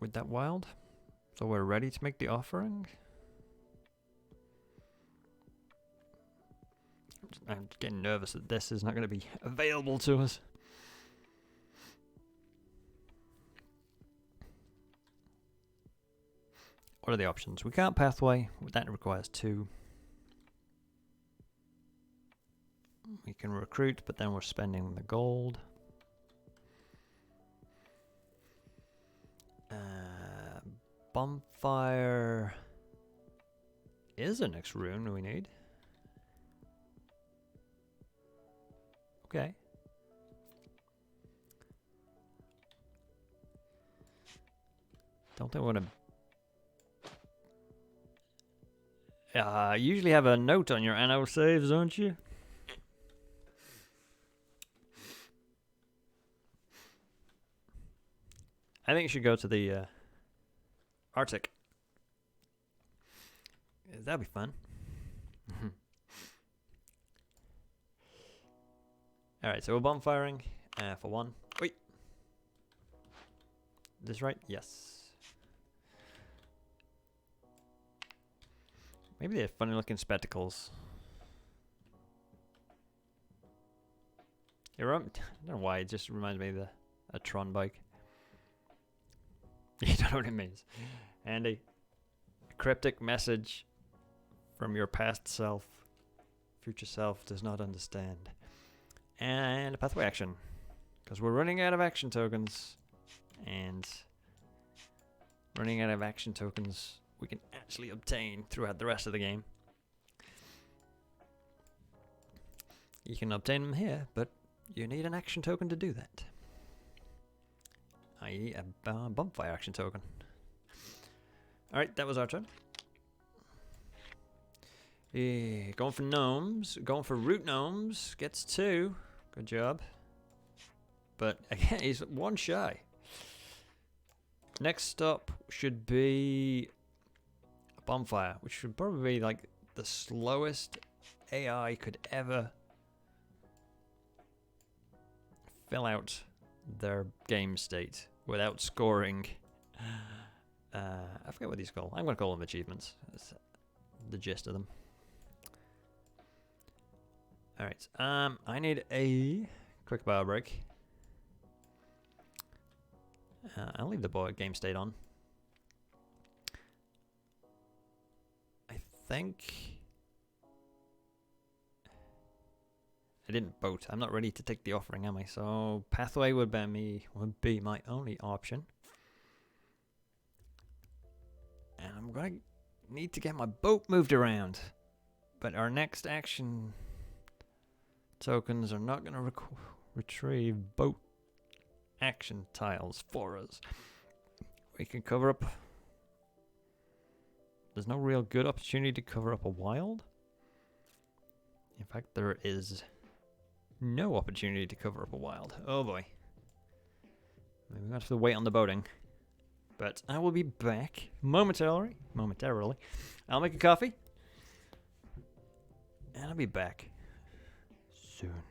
With that wild? So we're ready to make the offering? I'm getting nervous that this is not going to be available to us. What are the options? We can't pathway. That requires 2. We can recruit, but then we're spending the gold. Bonfire is the next rune we need. Okay. Don't think we want to... usually have a note on your anno saves, don't you? I think you should go to the Arctic. That'd be fun. Alright, so we're bonfiring for 1. Wait. Is this right? Yes. Maybe they're funny looking spectacles. I don't know why, it just reminds me of a Tron bike. You don't know what it means. Andy, a cryptic message from your past self. Future self does not understand. And a pathway action. Because we're running out of action tokens. And running out of action tokens we can actually obtain throughout the rest of the game. You can obtain them here, but you need an action token to do that. I.e. a bonfire action token. Alright, that was our turn. Going for gnomes. Going for root gnomes. Gets 2. Good job. But again, he's 1 shy. Next up should be a bonfire, which should probably be like the slowest AI could ever fill out their game state without scoring. I forget what these call. I'm going to call them achievements. That's the gist of them. Alright, I need a quick bar break. I'll leave the game state on. I think I didn't boat. I'm not ready to take the offering, am I? So pathway would be my only option. And I'm gonna need to get my boat moved around. But our next action tokens are not gonna retrieve boat action tiles for us. We can cover up. There's no real good opportunity to cover up a wild. In fact, there is no opportunity to cover up a wild. Oh boy. We're going to have to wait on the boating. But I will be back momentarily. I'll make a coffee. And I'll be back soon.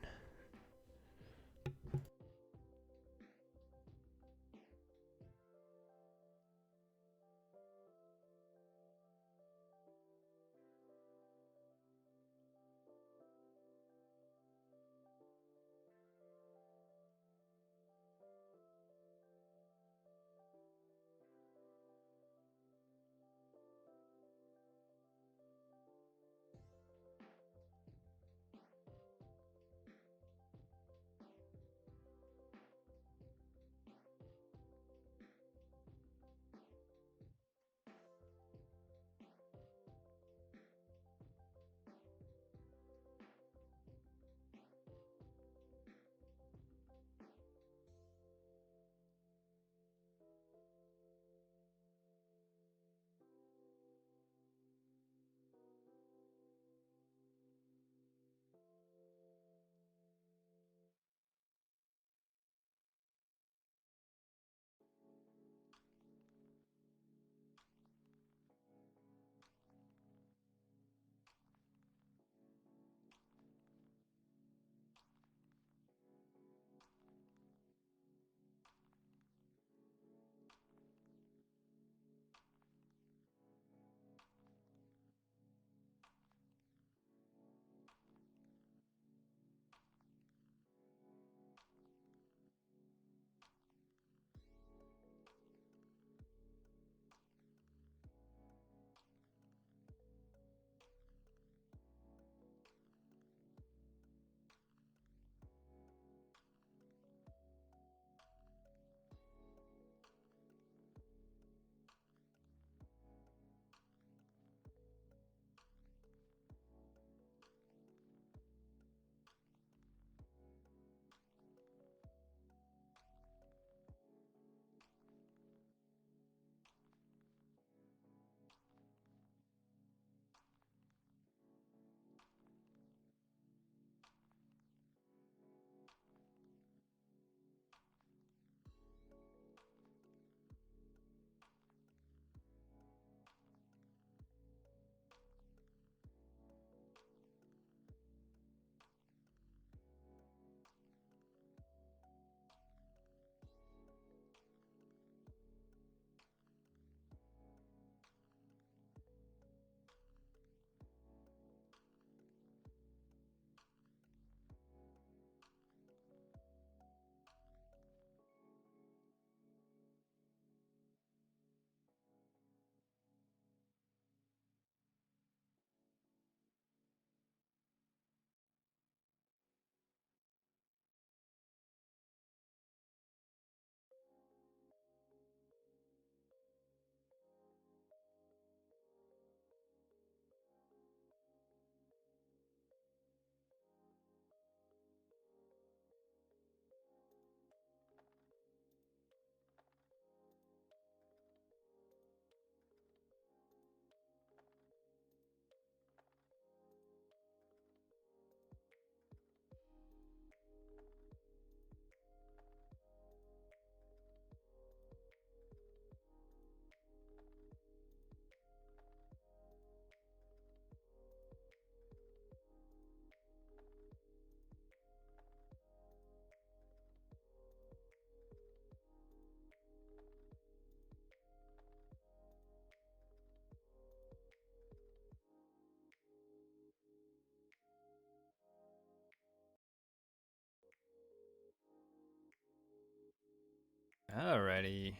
Alrighty.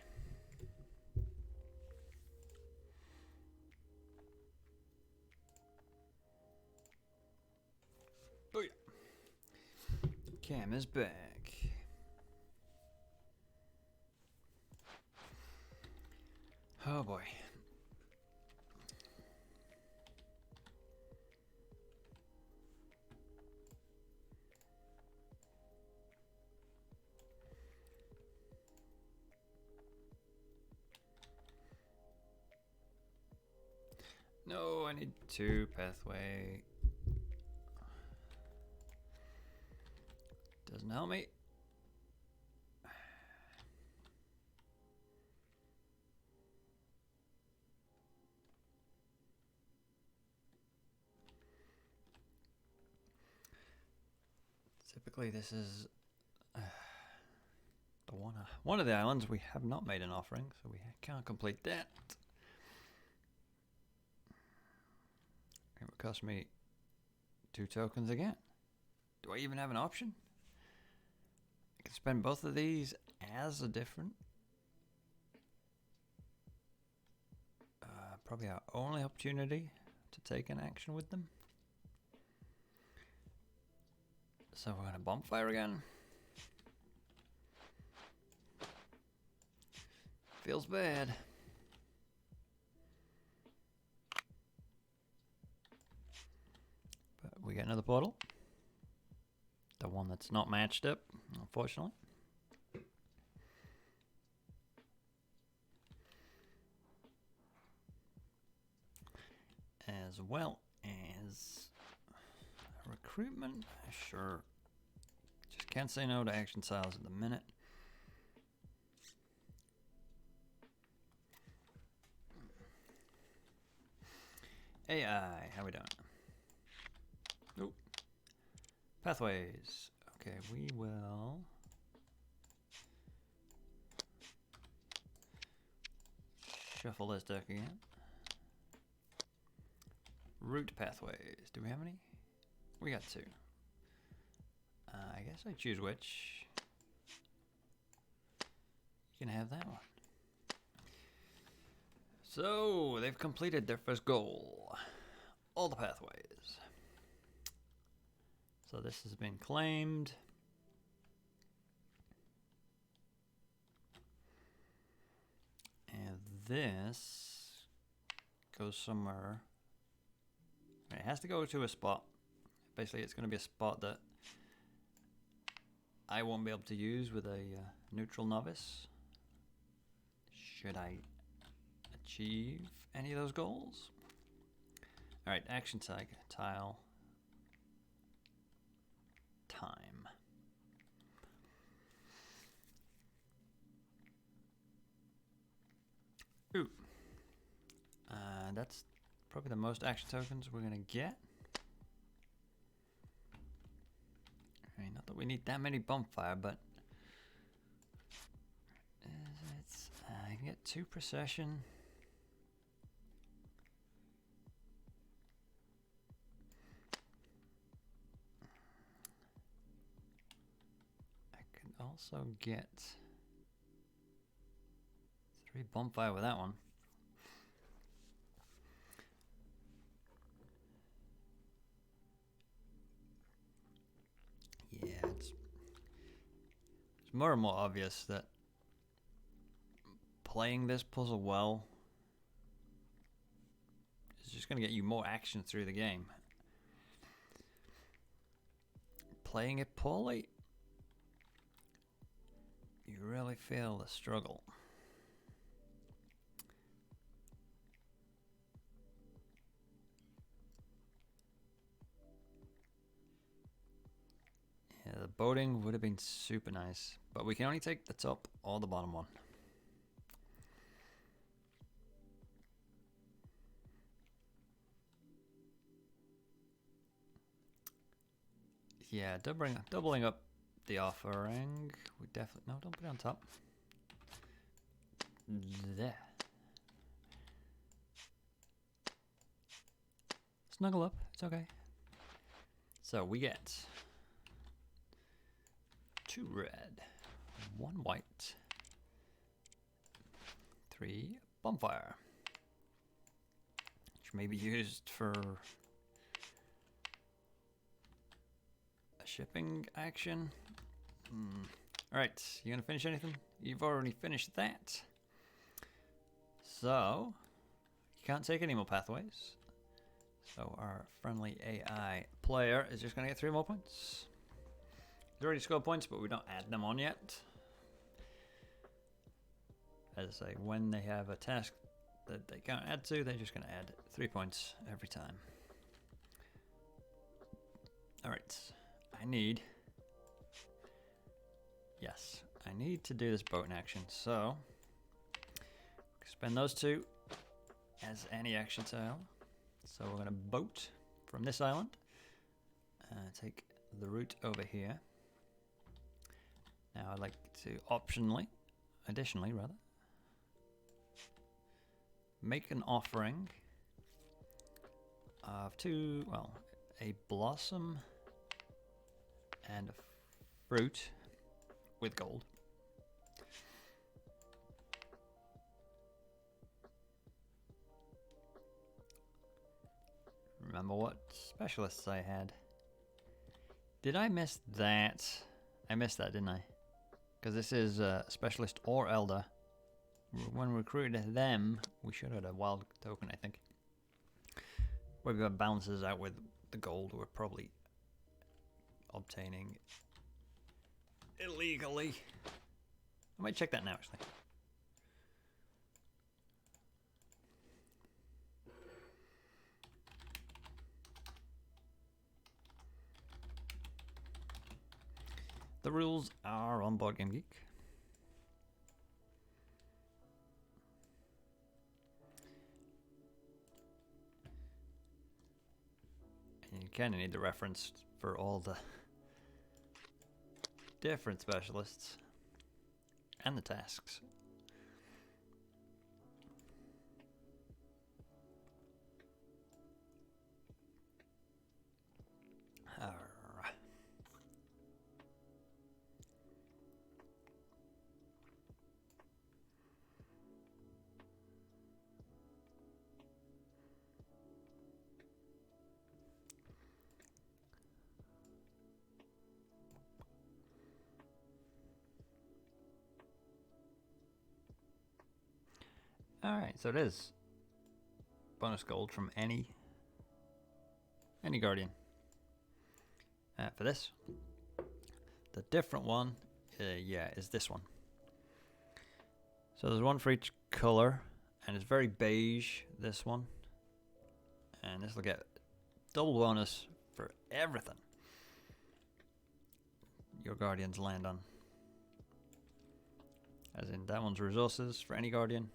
Oh yeah. Cam is back. Oh boy. No, I need 2 pathway. Doesn't help me. Typically, this is the one of the islands we have not made an offering, so we can't complete that. It would cost me 2 tokens again. Do I even have an option? I can spend both of these as a different. Probably our only opportunity to take an action with them. So we're going to Bonfire again. Feels bad. But we get another portal. The one that's not matched up, unfortunately. As well as recruitment. Sure. Just can't say no to action styles at the minute. AI, how we doing? Nope. Pathways. Okay, we will shuffle this deck again. Route pathways. Do we have any? We got 2. I guess I choose which. You can have that one. So, they've completed their first goal. All the pathways. So this has been claimed. And this goes somewhere. It has to go to a spot. Basically, it's going to be a spot that I won't be able to use with a neutral novice. Should I achieve any of those goals? Alright, action tile. Time. Ooh. That's probably the most action tokens we're going to get. I mean, not that we need that many Bonfire, but I can get 2 procession. I can also get 3 Bonfire with that one. Yeah, it's more and more obvious that playing this puzzle well is just going to get you more action through the game. Playing it poorly, you really feel the struggle. Yeah, the boating would have been super nice, but we can only take the top or the bottom one. Yeah, doubling up the offering. We definitely no, don't put it on top. There. Snuggle up. It's okay. So we get 2 red, 1 white. 3 Bonfire. Which may be used for a shipping action. Alright, you gonna finish anything? You've already finished that. So, you can't take any more pathways. So our friendly AI player is just gonna get 3 more points. He's already scored points, but we don't add them on yet. As I say, when they have a task that they can't add to, they're just gonna add 3 points every time. Alright, I need to do this boat in action, so spend those 2 as any action tile. So we're going to boat from this island, take the route over here. Now I'd like to additionally rather, make an offering of a blossom and a fruit with gold. Remember what specialists I had. Did I miss that? I missed that, didn't I? Because this is specialist or elder. When we recruited them, we should have had a wild token, I think. Maybe that balances out with the gold we're probably obtaining illegally. I might check that now, actually. The rules are on Board Game Geek. And you kind of need the reference for all the different specialists and the tasks. Alright, so it is bonus gold from any guardian. For this, the different one, is this one. So there's one for each color, and it's very beige, this one. And this will get double bonus for everything your guardians land on. As in, that one's resources for any guardian,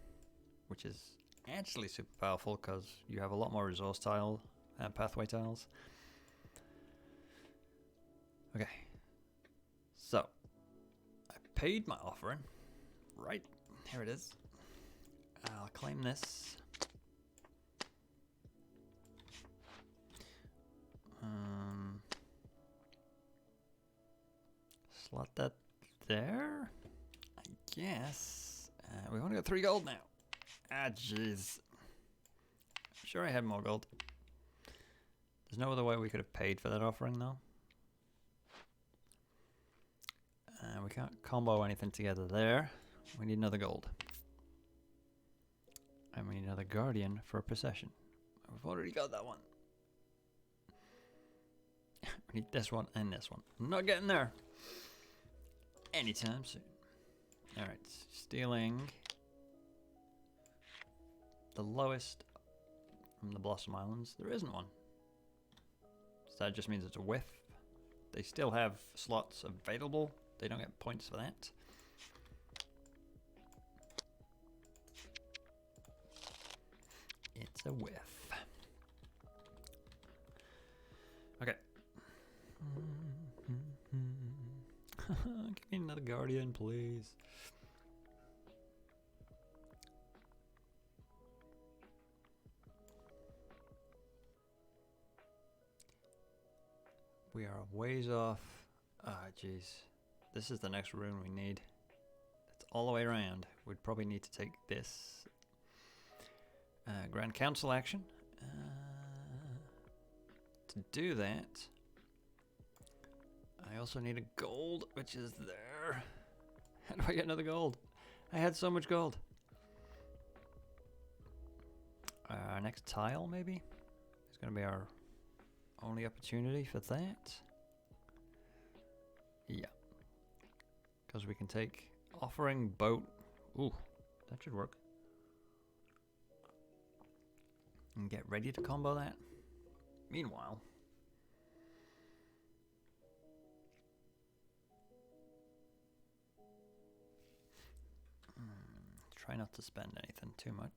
which is actually super powerful because you have a lot more resource tile and pathway tiles. Okay, so I paid my offering. Right, here it is. I'll claim this. Slot that there, I guess. We only got 3 gold now. Ah, jeez. I'm sure I had more gold. There's no other way we could have paid for that offering, though. We can't combo anything together there. We need another gold. And we need another guardian for a procession. We've already got that one. We need this one and this one. I'm not getting there anytime soon. Alright, stealing the lowest from the Blossom Islands. There isn't one. So that just means it's a whiff. They still have slots available. They don't get points for that. It's a whiff. Okay. Give me another guardian, please. We are ways off. Ah, jeez. This is the next rune we need. all the way around. We'd probably need to take this Grand Council action. To do that, I also need a gold, which is there. How do I get another gold? I had so much gold. Our next tile, maybe? It's going to be our only opportunity for that. Yeah. Because we can take offering boat. Ooh, that should work. And get ready to combo that. Meanwhile, try not to spend anything too much.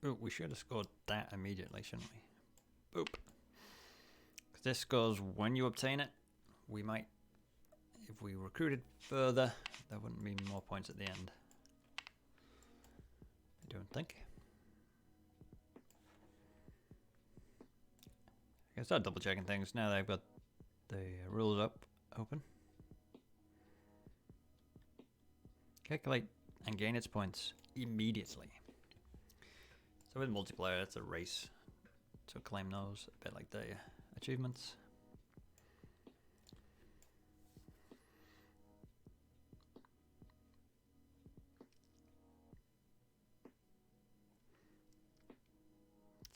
Ooh, we should have scored that immediately, shouldn't we? Boop. Because this goes when you obtain it. We might, if we recruited further, there wouldn't be more points at the end. I don't think. I can start double checking things now that I've got the rules up open. Calculate and gain its points immediately. So with multiplayer, it's a race to claim those, a bit like the achievements.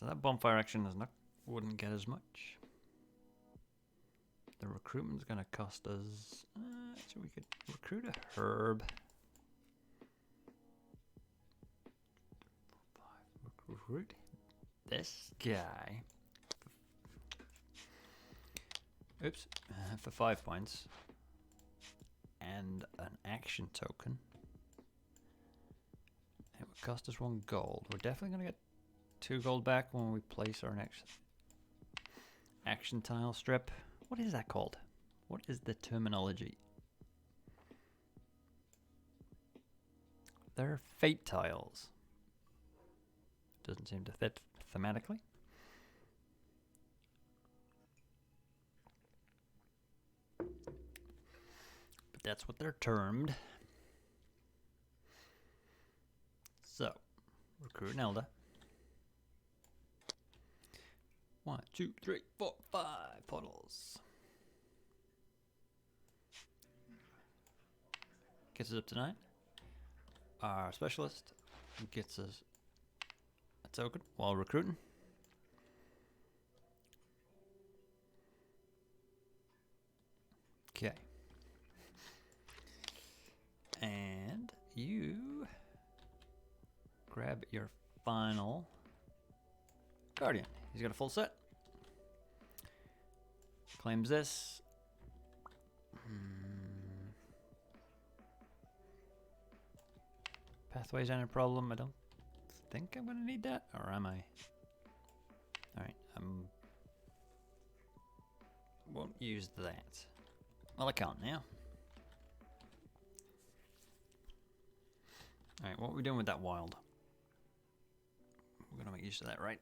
So that bonfire action is not, wouldn't get as much. The recruitment's gonna cost us. So we could recruit a herb. Recruit this guy. Oops, for 5 points. And an action token. It would cost us 1 gold. We're definitely gonna get 2 gold back when we place our next action tile strip. What is that called? What is the terminology? They're fate tiles. Doesn't seem to fit thematically. But that's what they're termed. So, recruit an elder. 1, 2, 3, 4, 5 portals. Gets us up to 9. Our specialist gets us a token while recruiting. Okay. And you grab your final guardian. He's got a full set. Claims this. Pathways aren't a problem. I don't think I'm gonna need that, or am I? Alright, won't use that. Well, I can't now. Alright, what are we doing with that wild? We're gonna make use of that, right?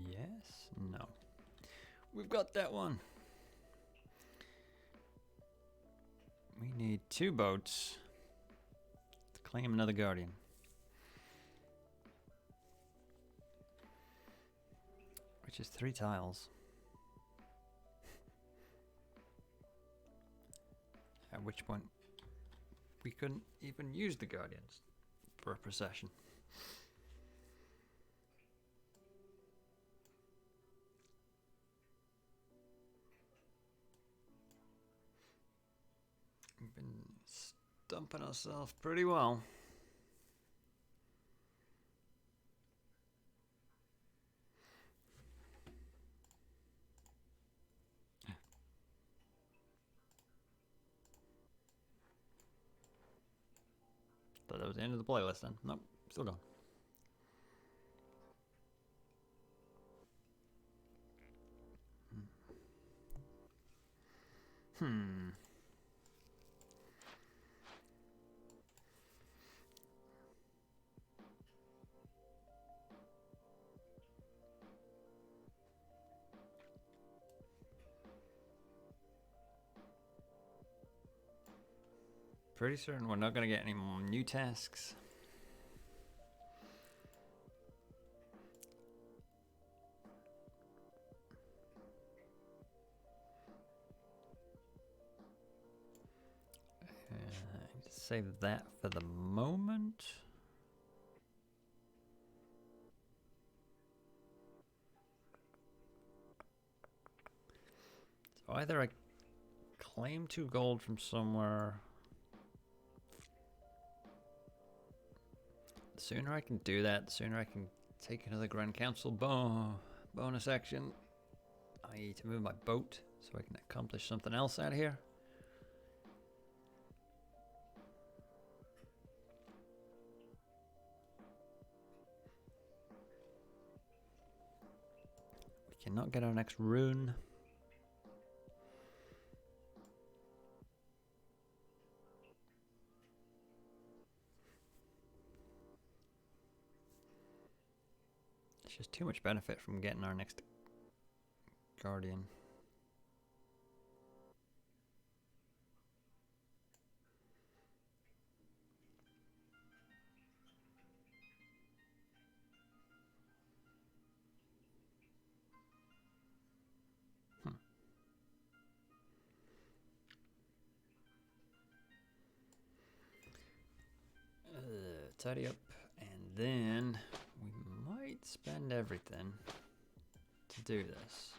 Yes? No. We've got that one. We need 2 boats to claim another guardian. Which is 3 tiles. At which point we couldn't even use the guardians for a procession. We've been stumping ourselves pretty well. Thought that was the end of the playlist then. Nope, still going. Pretty certain we're not going to get any more new tasks. Save that for the moment. So either I claim 2 gold from somewhere. The sooner I can do that, the sooner I can take another Grand Council bonus action. I need to move my boat so I can accomplish something else out here. We cannot get our next rune. There's just too much benefit from getting our next guardian. Tidy up, and then we might spend everything to do this.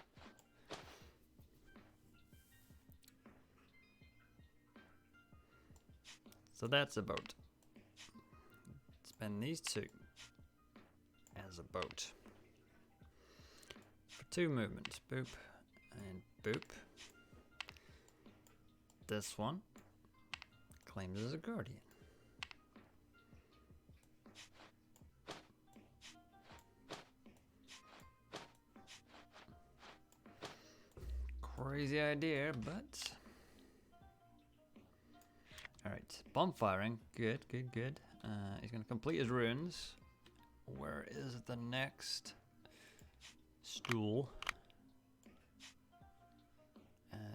So that's a boat. Spend these 2 as a boat. For 2 movements, boop and boop. This one claims as a guardian. Crazy idea, but alright, bonfiring, good. He's gonna complete his runes. Where is the next stool?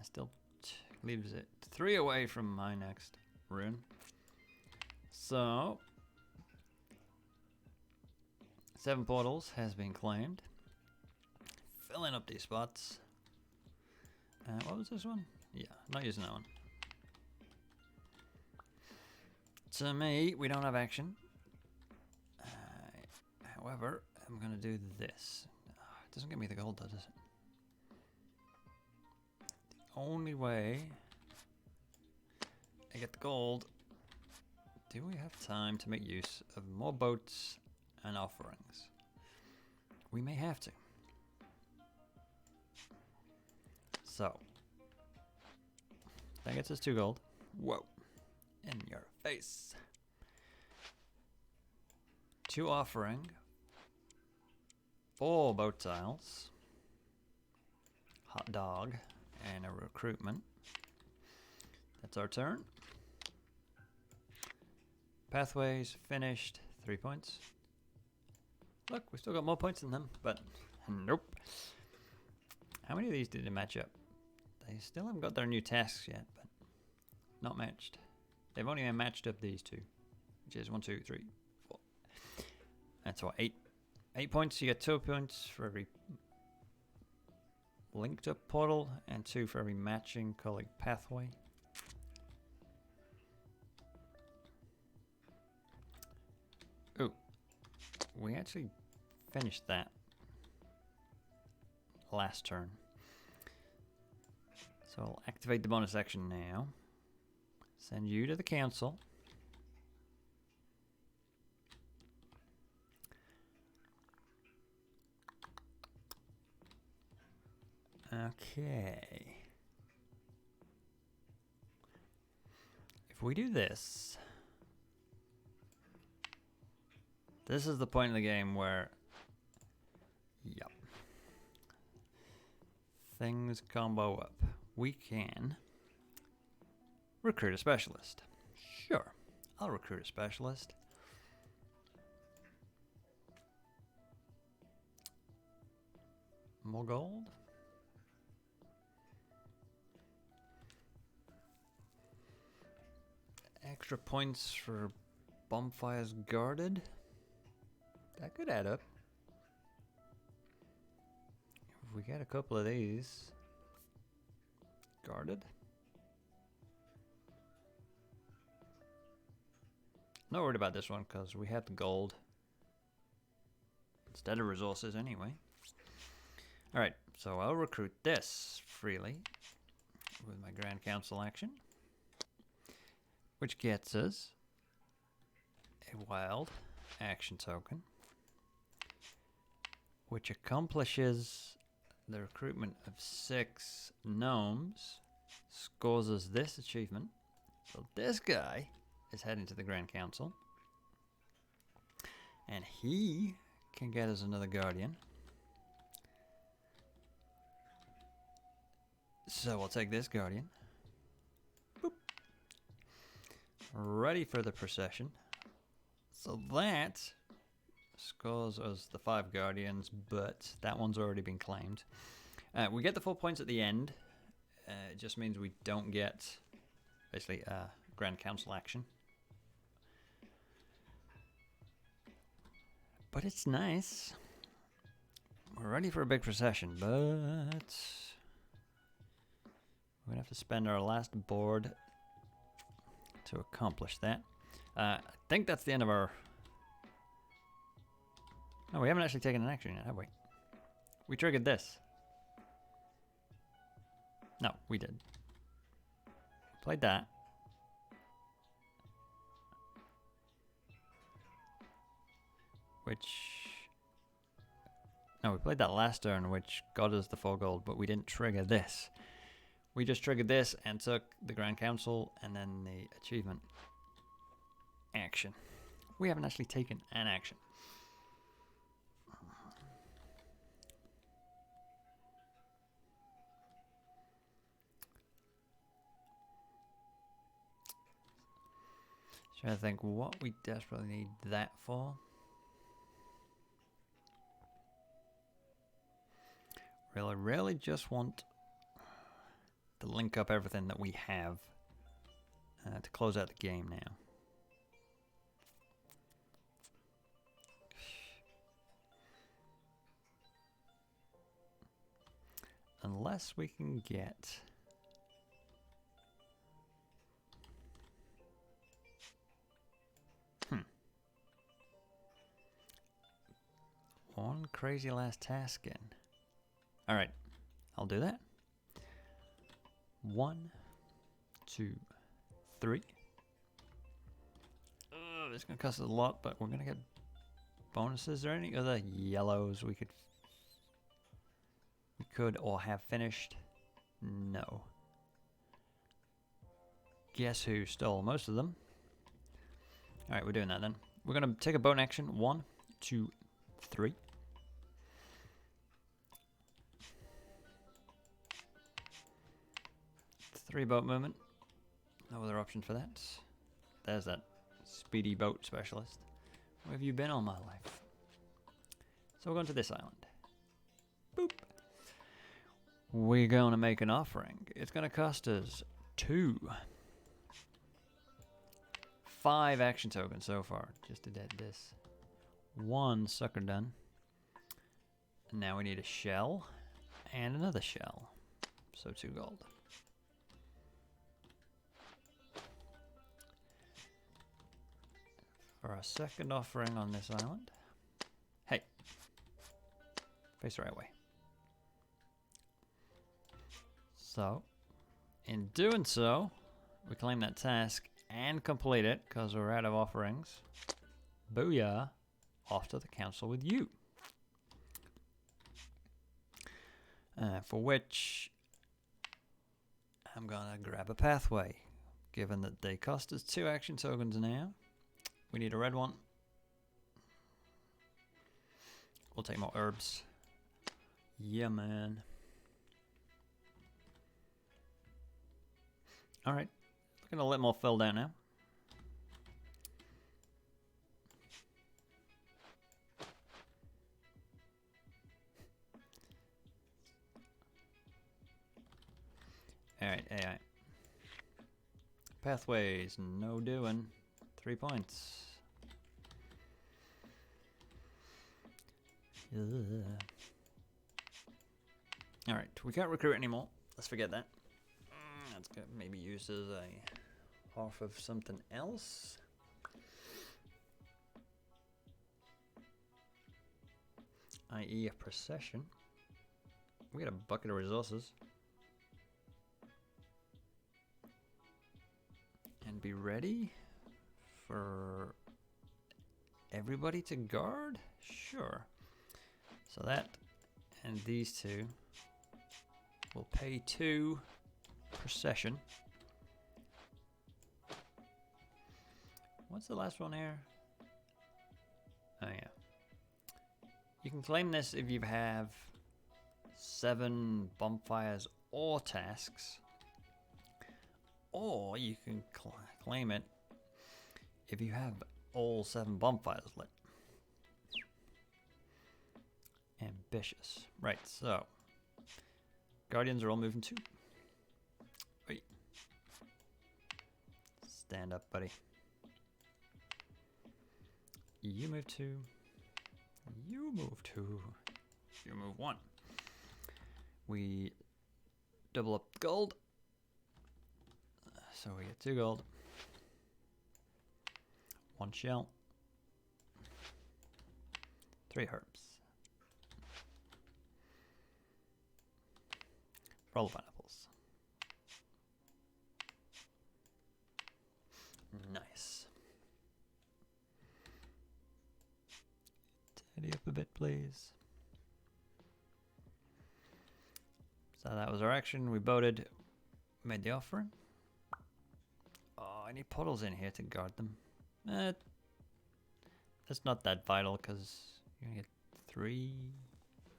Still leaves it 3 away from my next rune. So 7 portals has been claimed. Filling up these spots. What was this one? Yeah, not using that one. To me, we don't have action. However, I'm going to do this. It doesn't give me the gold, does it? The only way I get the gold. Do we have time to make use of more boats and offerings? We may have to. So, that gets us 2 gold. Whoa. In your face. 2 offering. 4 boat tiles. Hot dog. And a recruitment. That's our turn. Pathways finished. 3 points. Look, we still got more points than them, but nope. How many of these did they match up? They still haven't got their new tasks yet, but not matched. They've only matched up these 2, which is 1, 2, 3, 4. That's what, 8 points. You get 2 points for every linked up portal and 2 for every matching colleague pathway. Ooh, we actually finished that last turn. So I'll activate the bonus action now. Send you to the council. Okay. If we do this, This is the point in the game where, yep, things combo up. We can recruit a specialist. Sure, I'll recruit a specialist. More gold. Extra points for Bonfire's guarded. That could add up. If we get a couple of these. Guarded. Not worried about this one because we have the gold instead of resources anyway. Alright, so I'll recruit this freely with my Grand Council action, which gets us a wild action token, which accomplishes the recruitment of 6 gnomes, scores us this achievement. So this guy is heading to the Grand Council, and he can get us another guardian. So we'll take this guardian. Boop. Ready for the procession. So that scores us the 5 guardians, but that one's already been claimed. We get the 4 points at the end. It just means we don't get basically Grand Council action. But it's nice. We're ready for a big procession, but we're going to have to spend our last board to accomplish that. I think that's the end of our... No, we haven't actually taken an action yet, have we? We triggered this. No, we did. Played that. Which... No, we played that last turn, which got us the 4 gold, but we didn't trigger this. We just triggered this and took the Grand Council and then the achievement action. We haven't actually taken an action. Trying to think what we desperately need that for. Really just want to link up everything that we have to close out the game now. Unless we can get... One crazy last task in. Alright, I'll do that. 1, 2, 3. It's going to cost us a lot, but we're going to get bonuses. Is there any other yellows we could or have finished? No. Guess who stole most of them? Alright, we're doing that then. We're going to take a bone action. 1, 2, 3. Three boat movement. No other option for that. There's that speedy boat specialist. Where have you been all my life? So we're going to this island. Boop. We're going to make an offering. It's going to cost us 2. 5 action tokens so far. Just to get this. 1 sucker done. And now we need a shell. And another shell. So 2 gold. For our second offering on this island. Hey. Face the right way. So, in doing so, we claim that task and complete it because we're out of offerings. Booyah. Off to the council with you. For which I'm gonna grab a pathway. Given that they cost us 2 action tokens now. We need a red one. We'll take more herbs. Yeah, man. Alright. Looking a little more filled out now. Alright, AI. Pathways, no doing. 3 points. Alright, we can't recruit anymore. Let's forget that. That's good. Maybe use as a half of something else. I.e. a procession. We got a bucket of resources. And be ready for everybody to guard? Sure. So that and these two will pay 2 procession. What's the last one here? Oh yeah. You can claim this if you have 7 bonfires or tasks. Or you can claim it if you have all 7 bonfires lit. Ambitious. Right, so Guardians are all moving 2. Wait. Stand up, buddy. You move 2. You move 2. You move 1. We double up gold. So we get 2 gold. 1 shell. 3 herbs. Roll pineapples. Nice. Tidy up a bit, please. So that was our action. We boated, made the offering. Oh, I need puddles in here to guard them. That's not that vital because you're gonna get 3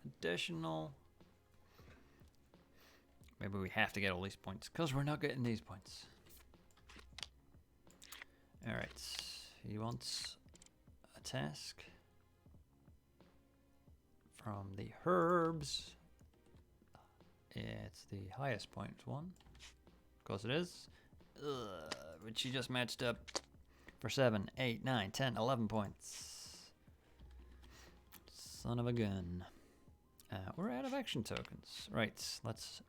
additional. Maybe we have to get all these points because we're not getting these points. Alright, he wants a task from the herbs. It's the highest point one. Of course it is. Which she just matched up for 7, 8, 9, 10, 11 points. Son of a gun. We're out of action tokens. Right, let's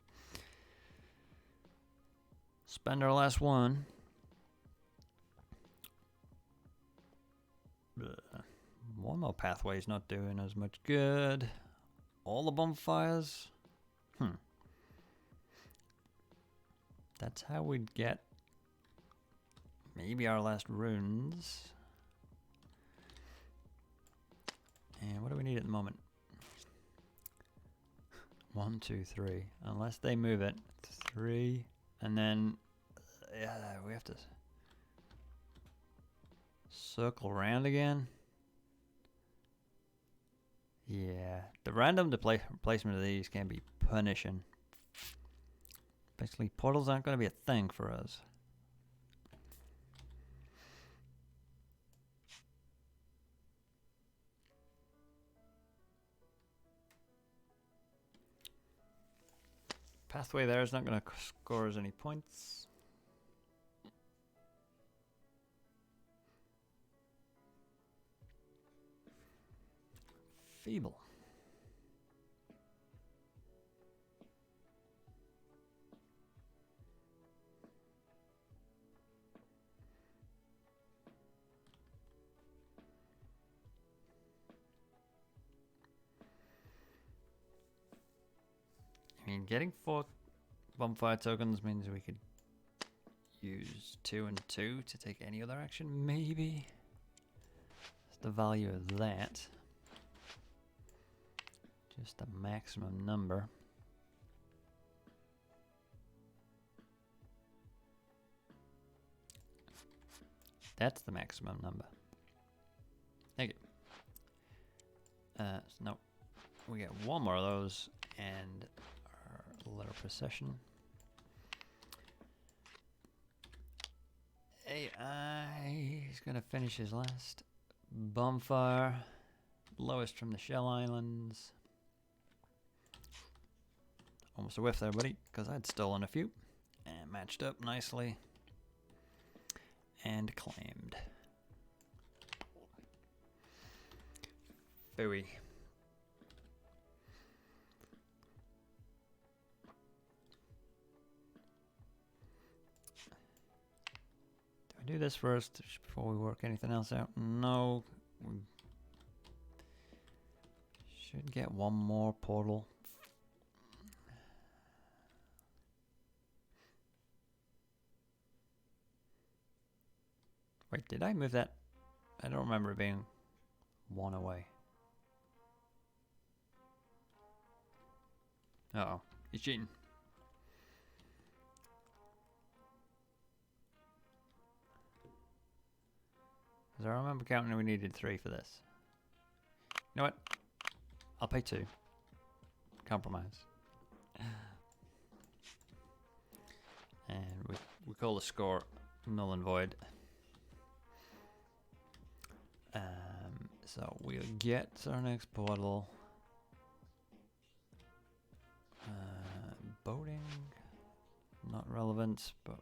spend our last one. One more pathway's not doing as much good. All the bonfires. That's how we'd get maybe our last runes. And what do we need at the moment? 1, 2, 3. Unless they move it. 3. And then we have to circle around again. Yeah. The random placement of these can be punishing. Basically, portals aren't going to be a thing for us. Pathway there is not going to score us any points. Feeble. I mean, getting 4 bonfire tokens means we could use 2 and 2 to take any other action, maybe. That's the value of that. Just a maximum number. That's the maximum number. Thank you. So no, we get one more of those and our letter procession. AI, he's gonna finish his last bonfire. Lowest from the Shell Islands. Almost a whiff there, buddy, because I'd stolen a few. And matched up nicely. And claimed. Phooey. Do I do this first before we work anything else out? No. We should get one more portal. Wait, did I move that? I don't remember it being one away. Uh-oh. He's cheating. Because I remember counting we needed 3 for this. You know what? I'll pay 2. Compromise. And we call the score null and void. So we'll get our next portal. Boating, not relevant, but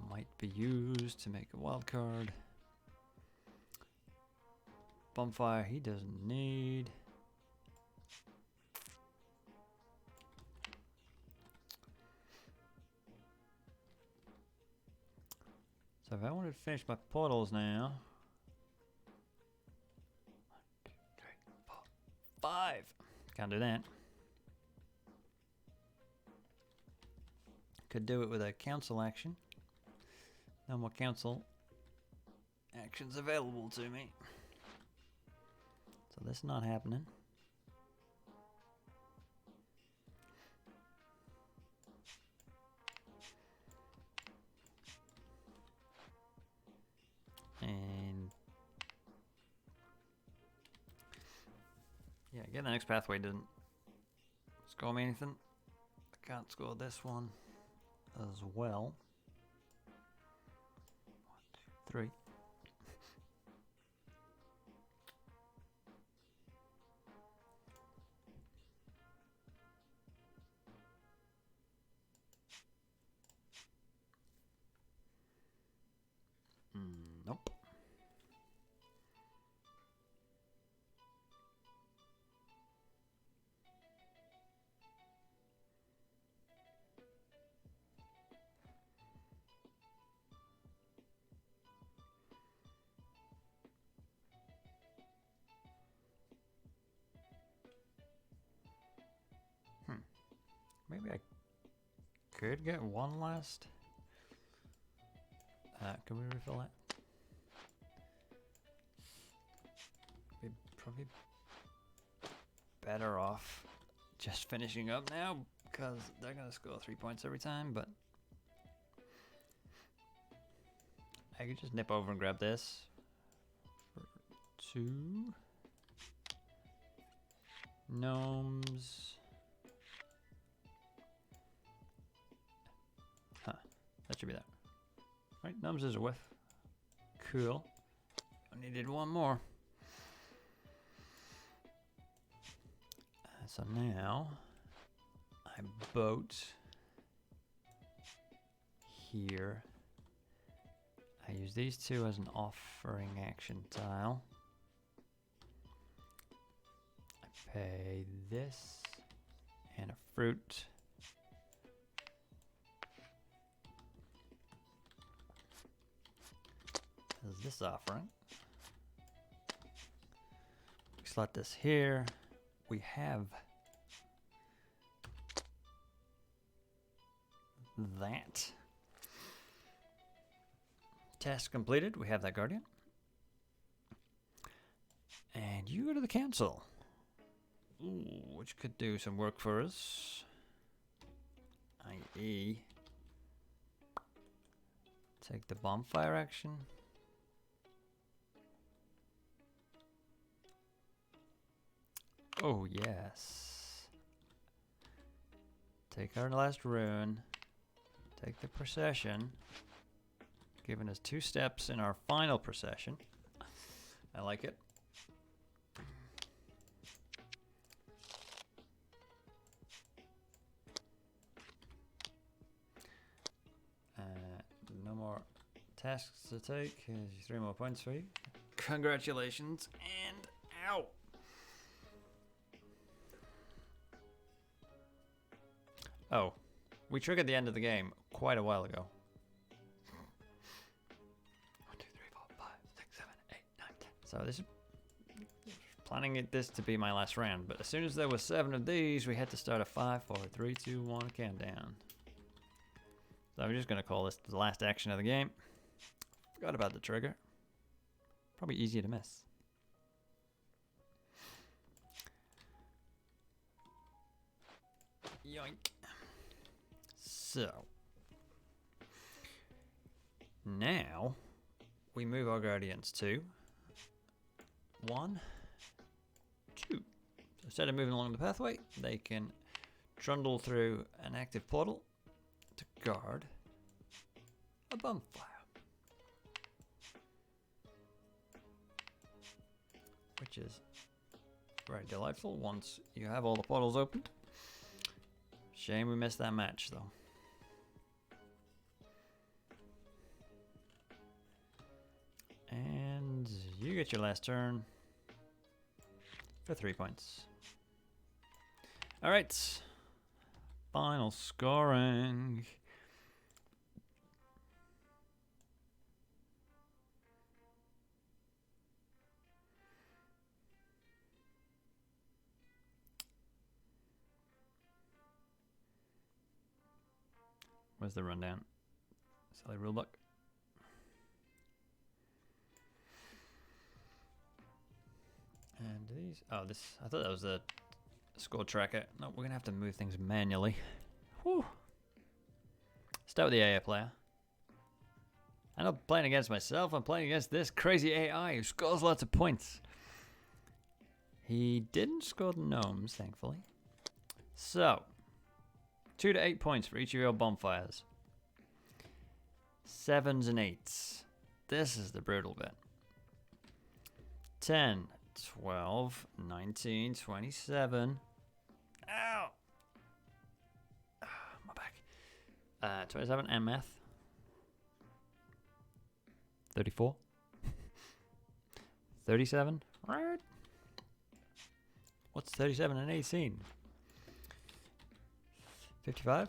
might be used to make a wild card. Bonfire, he doesn't need. So if I wanted to finish my portals now. 1, 2, 3, 4, 5. Can't do that. Could do it with a council action. No more council actions available to me. So this is not happening. And yeah, getting the next pathway didn't score me anything. I can't score this one as well. 1, 2, 3. Nope. Maybe I could get one last. Can we refill that? We'd probably better off just finishing up now because they're gonna score 3 points every time, but I could just nip over and grab this for 2 gnomes. Huh, that should be that. Right, gnomes is a whiff. Cool. I needed one more. So now I boat here. I use these 2 as an offering action tile. I pay this and a fruit. As this offering. We slot this here. We have that. Task completed. We have that guardian. And you go to the council. Ooh, which could do some work for us. i.e. take the bonfire action. Oh, yes. Take our last rune. Take the procession. Giving us 2 steps in our final procession. I like it. No more tasks to take. Here's 3 more points for you. Congratulations. And ow. Oh, we triggered the end of the game quite a while ago. 1, 2, 3, 4, 5, 6, 7, 8, 9, 10. So this is planning this to be my last round, but as soon as there were 7 of these, we had to start a 5, 4, 3, 2, 1 countdown. So I'm just gonna call this the last action of the game. Forgot about the trigger. Probably easier to miss. Yoink. So now we move our guardians to 1, 2. So instead of moving along the pathway, they can trundle through an active portal to guard a bonfire. Which is very delightful once you have all the portals opened. Shame we missed that match though. And you get your last turn for 3 points. Alright. Final scoring. Where's the rundown? Silly rulebook. And these, oh, this, I thought that was the score tracker. No, we're gonna have to move things manually. Whew. Start with the AI player. I'm not playing against myself, I'm playing against this crazy AI who scores lots of points. He didn't score the gnomes, thankfully. So, 2 to 8 points for each of your bonfires. 7s and 8s. This is the brutal bit. 10, 12, 19, 27. Ow! My back. 27 and math. 34. 37. Right. What's 37 and 18? 55.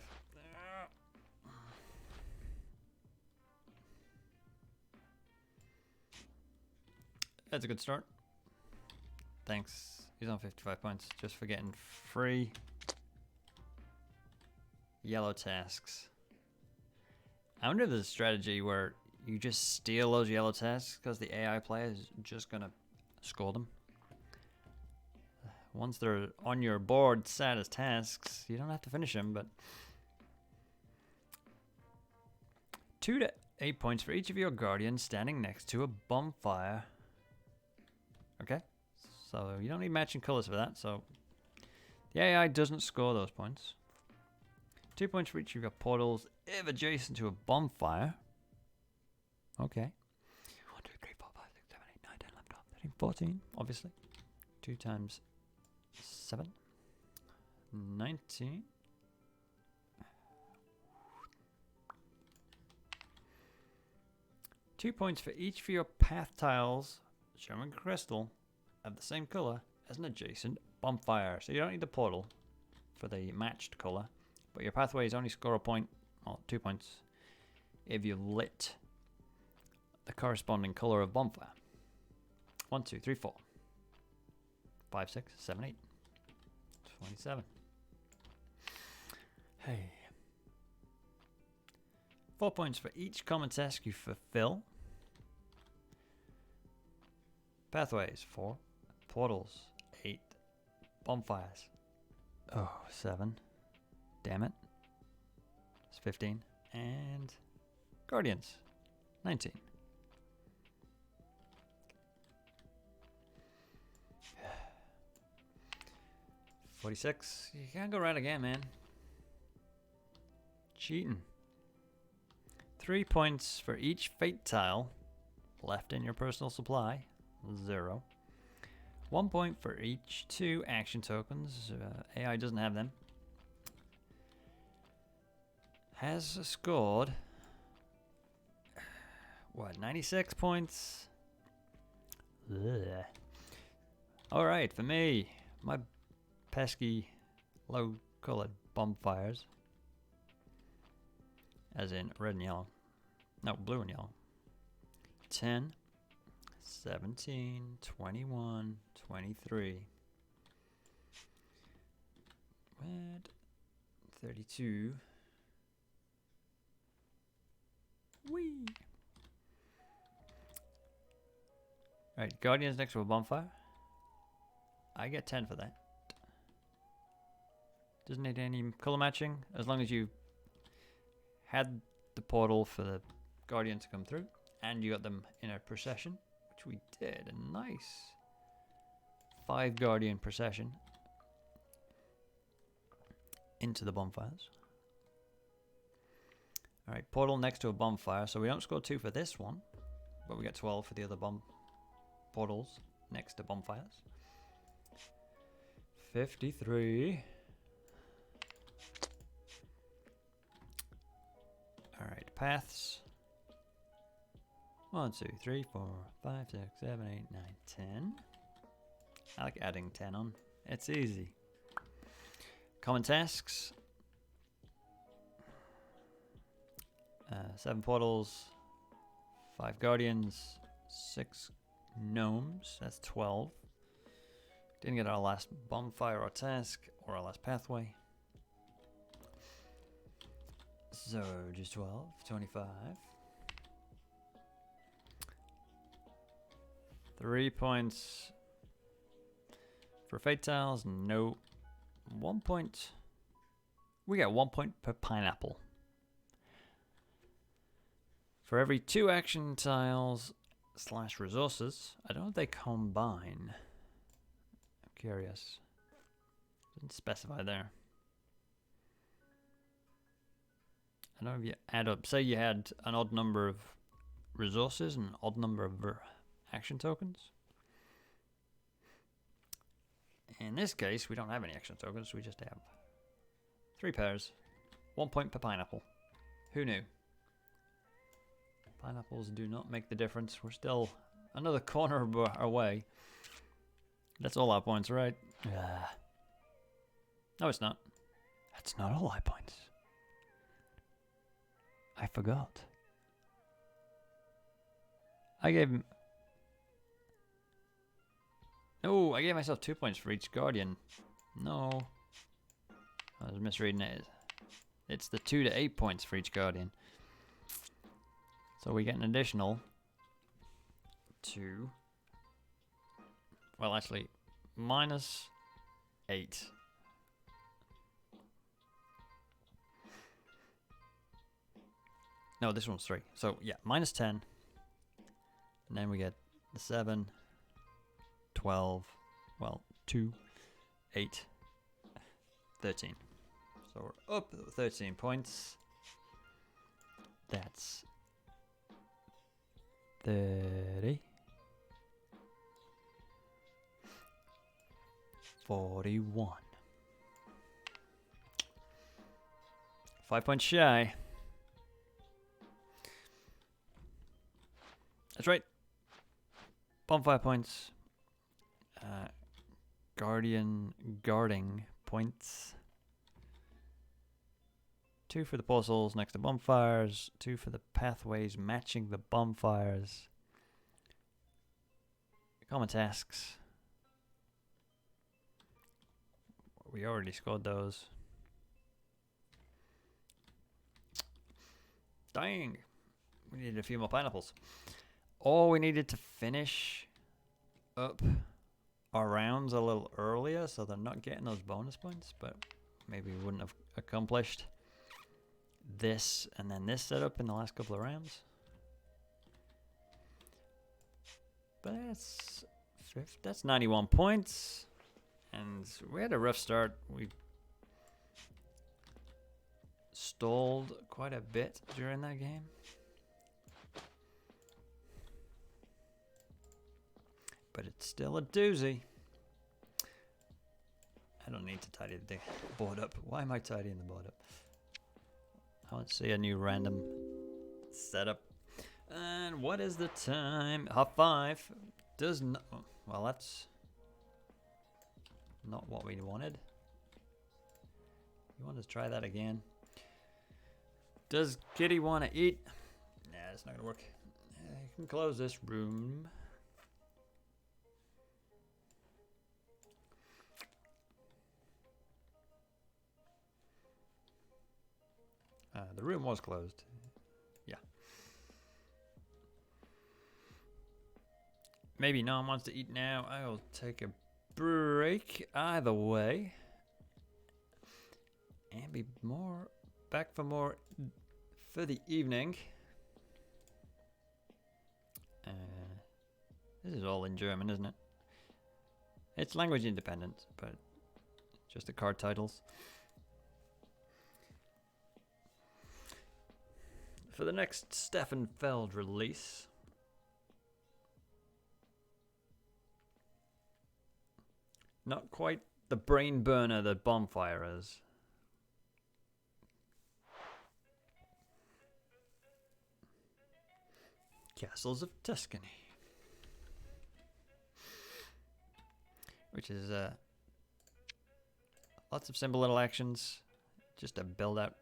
That's a good start. Thanks. He's on 55 points just for getting free yellow tasks. I wonder if there's a strategy where you just steal those yellow tasks because the AI player is just going to score them. Once they're on your board set as tasks, you don't have to finish them, but 2 to 8 points for each of your guardians standing next to a bonfire. Okay, so you don't need matching colors for that, so the AI doesn't score those points. 2 points for each of your portals if adjacent to a bonfire. Okay. 1, 2, 3, 4, 5, 6, 7, 8, 9, 10, 11, 12, 13, 14, obviously. 2 times 7. 19. Two points for each of your path tiles showing crystal of the same color as an adjacent bonfire. So you don't need the portal for the matched color, but your pathways only score a point, well, 2 points, if you lit the corresponding color of bonfire. 1, 2, 3, 4, 5, 6, 7, 8, 27. Hey. 4 points for each common task you fulfill. Pathways, 4. Portals, 8. Bonfires. Oh, 7. Damn it. It's 15. And Guardians, 19. 46. You can't go right again, man. Cheating. 3 points for each fate tile left in your personal supply. 0. 1 point for each 2 action tokens. AI doesn't have them. Has scored, what, 96 points? Ugh. Alright, for me, my pesky low-colored bonfires, as in red and yellow, no, blue and yellow. 10, 17, 21, 23, red, 32, whee! Alright, Guardians next to a bonfire. I get 10 for that. Doesn't need any color matching, as long as you had the portal for the Guardian to come through, and you got them in a procession, which we did. A nice 5 Guardian procession into the bonfires. Alright, portal next to a bonfire, so we don't score 2 for this one, but we get 12 for the other portals next to bonfires. 53. Alright, paths. 1, 2, 3, 4, 5, 6, 7, 8, 9, 10. I like adding 10 on. It's easy. Common tasks. 7 portals. 5 guardians. 6 gnomes. That's 12. Didn't get our last bonfire or task or our last pathway. So just 12, 25. 3 points for fate tiles. No. 1 point. We get 1 point per pineapple. For every 2 action tiles / resources. I don't know if they combine. I'm curious. Didn't specify there. I don't know if you add up. Say you had an odd number of resources and an odd number of action tokens. In this case, we don't have any action tokens. We just have 3 pairs. 1 point per pineapple. Who knew? Pineapples do not make the difference. We're still another corner away. That's all our points, right? No, it's not. That's not all our points. I forgot. I gave him... No, I gave myself 2 points for each guardian. No. I was misreading it. It's the 2 to 8 points for each guardian. So we get an additional 2. Well, actually, minus 8. No, this one's 3. So, yeah, minus 10. And then we get the 7, 12, well, 2, 8, 13. So we're up 13 points. That's 30, 41. 5 points shy. That's right. Bonfire points. Guarding points. 2 for the portals next to bonfires. 2 for the pathways matching the bonfires. Common tasks. We already scored those. Dang. We needed a few more pineapples. Or we needed to finish up our rounds a little earlier so they're not getting those bonus points, but maybe we wouldn't have accomplished this and then this setup in the last couple of rounds. But that's 91 points. And we had a rough start. We stalled quite a bit during that game. But it's still a doozy. I don't need to tidy the board up. Why am I tidying the board up? I want to see a new random setup. And what is the time? 5:30. Does not. Well, that's not what we wanted. You want to try that again? Does Kitty want to eat? Nah, it's not gonna work. You can close this room. The room was closed. Yeah. Maybe no one wants to eat now. I will take a break either way. And be back for more for the evening. This is all in German, isn't it? It's language independent, but just the card titles. For the next Steffenfeld release, not quite the brain burner that Bonfire is. Castles of Tuscany, which is lots of simple little actions just to build out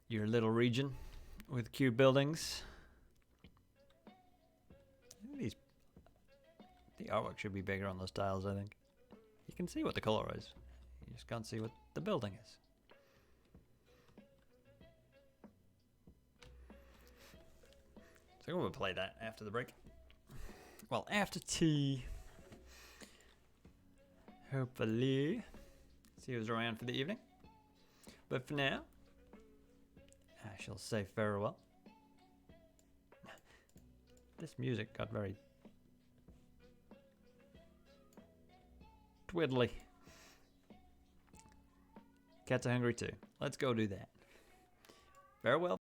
your little region with cube buildings. The artwork should be bigger on those tiles, I think. You can see what the color is. You just can't see what the building is. So we'll play that after the break. Well, after tea. Hopefully. See who's around for the evening. But for now, I shall say farewell. This music got very twiddly. Cats are hungry too. Let's go do that. Farewell.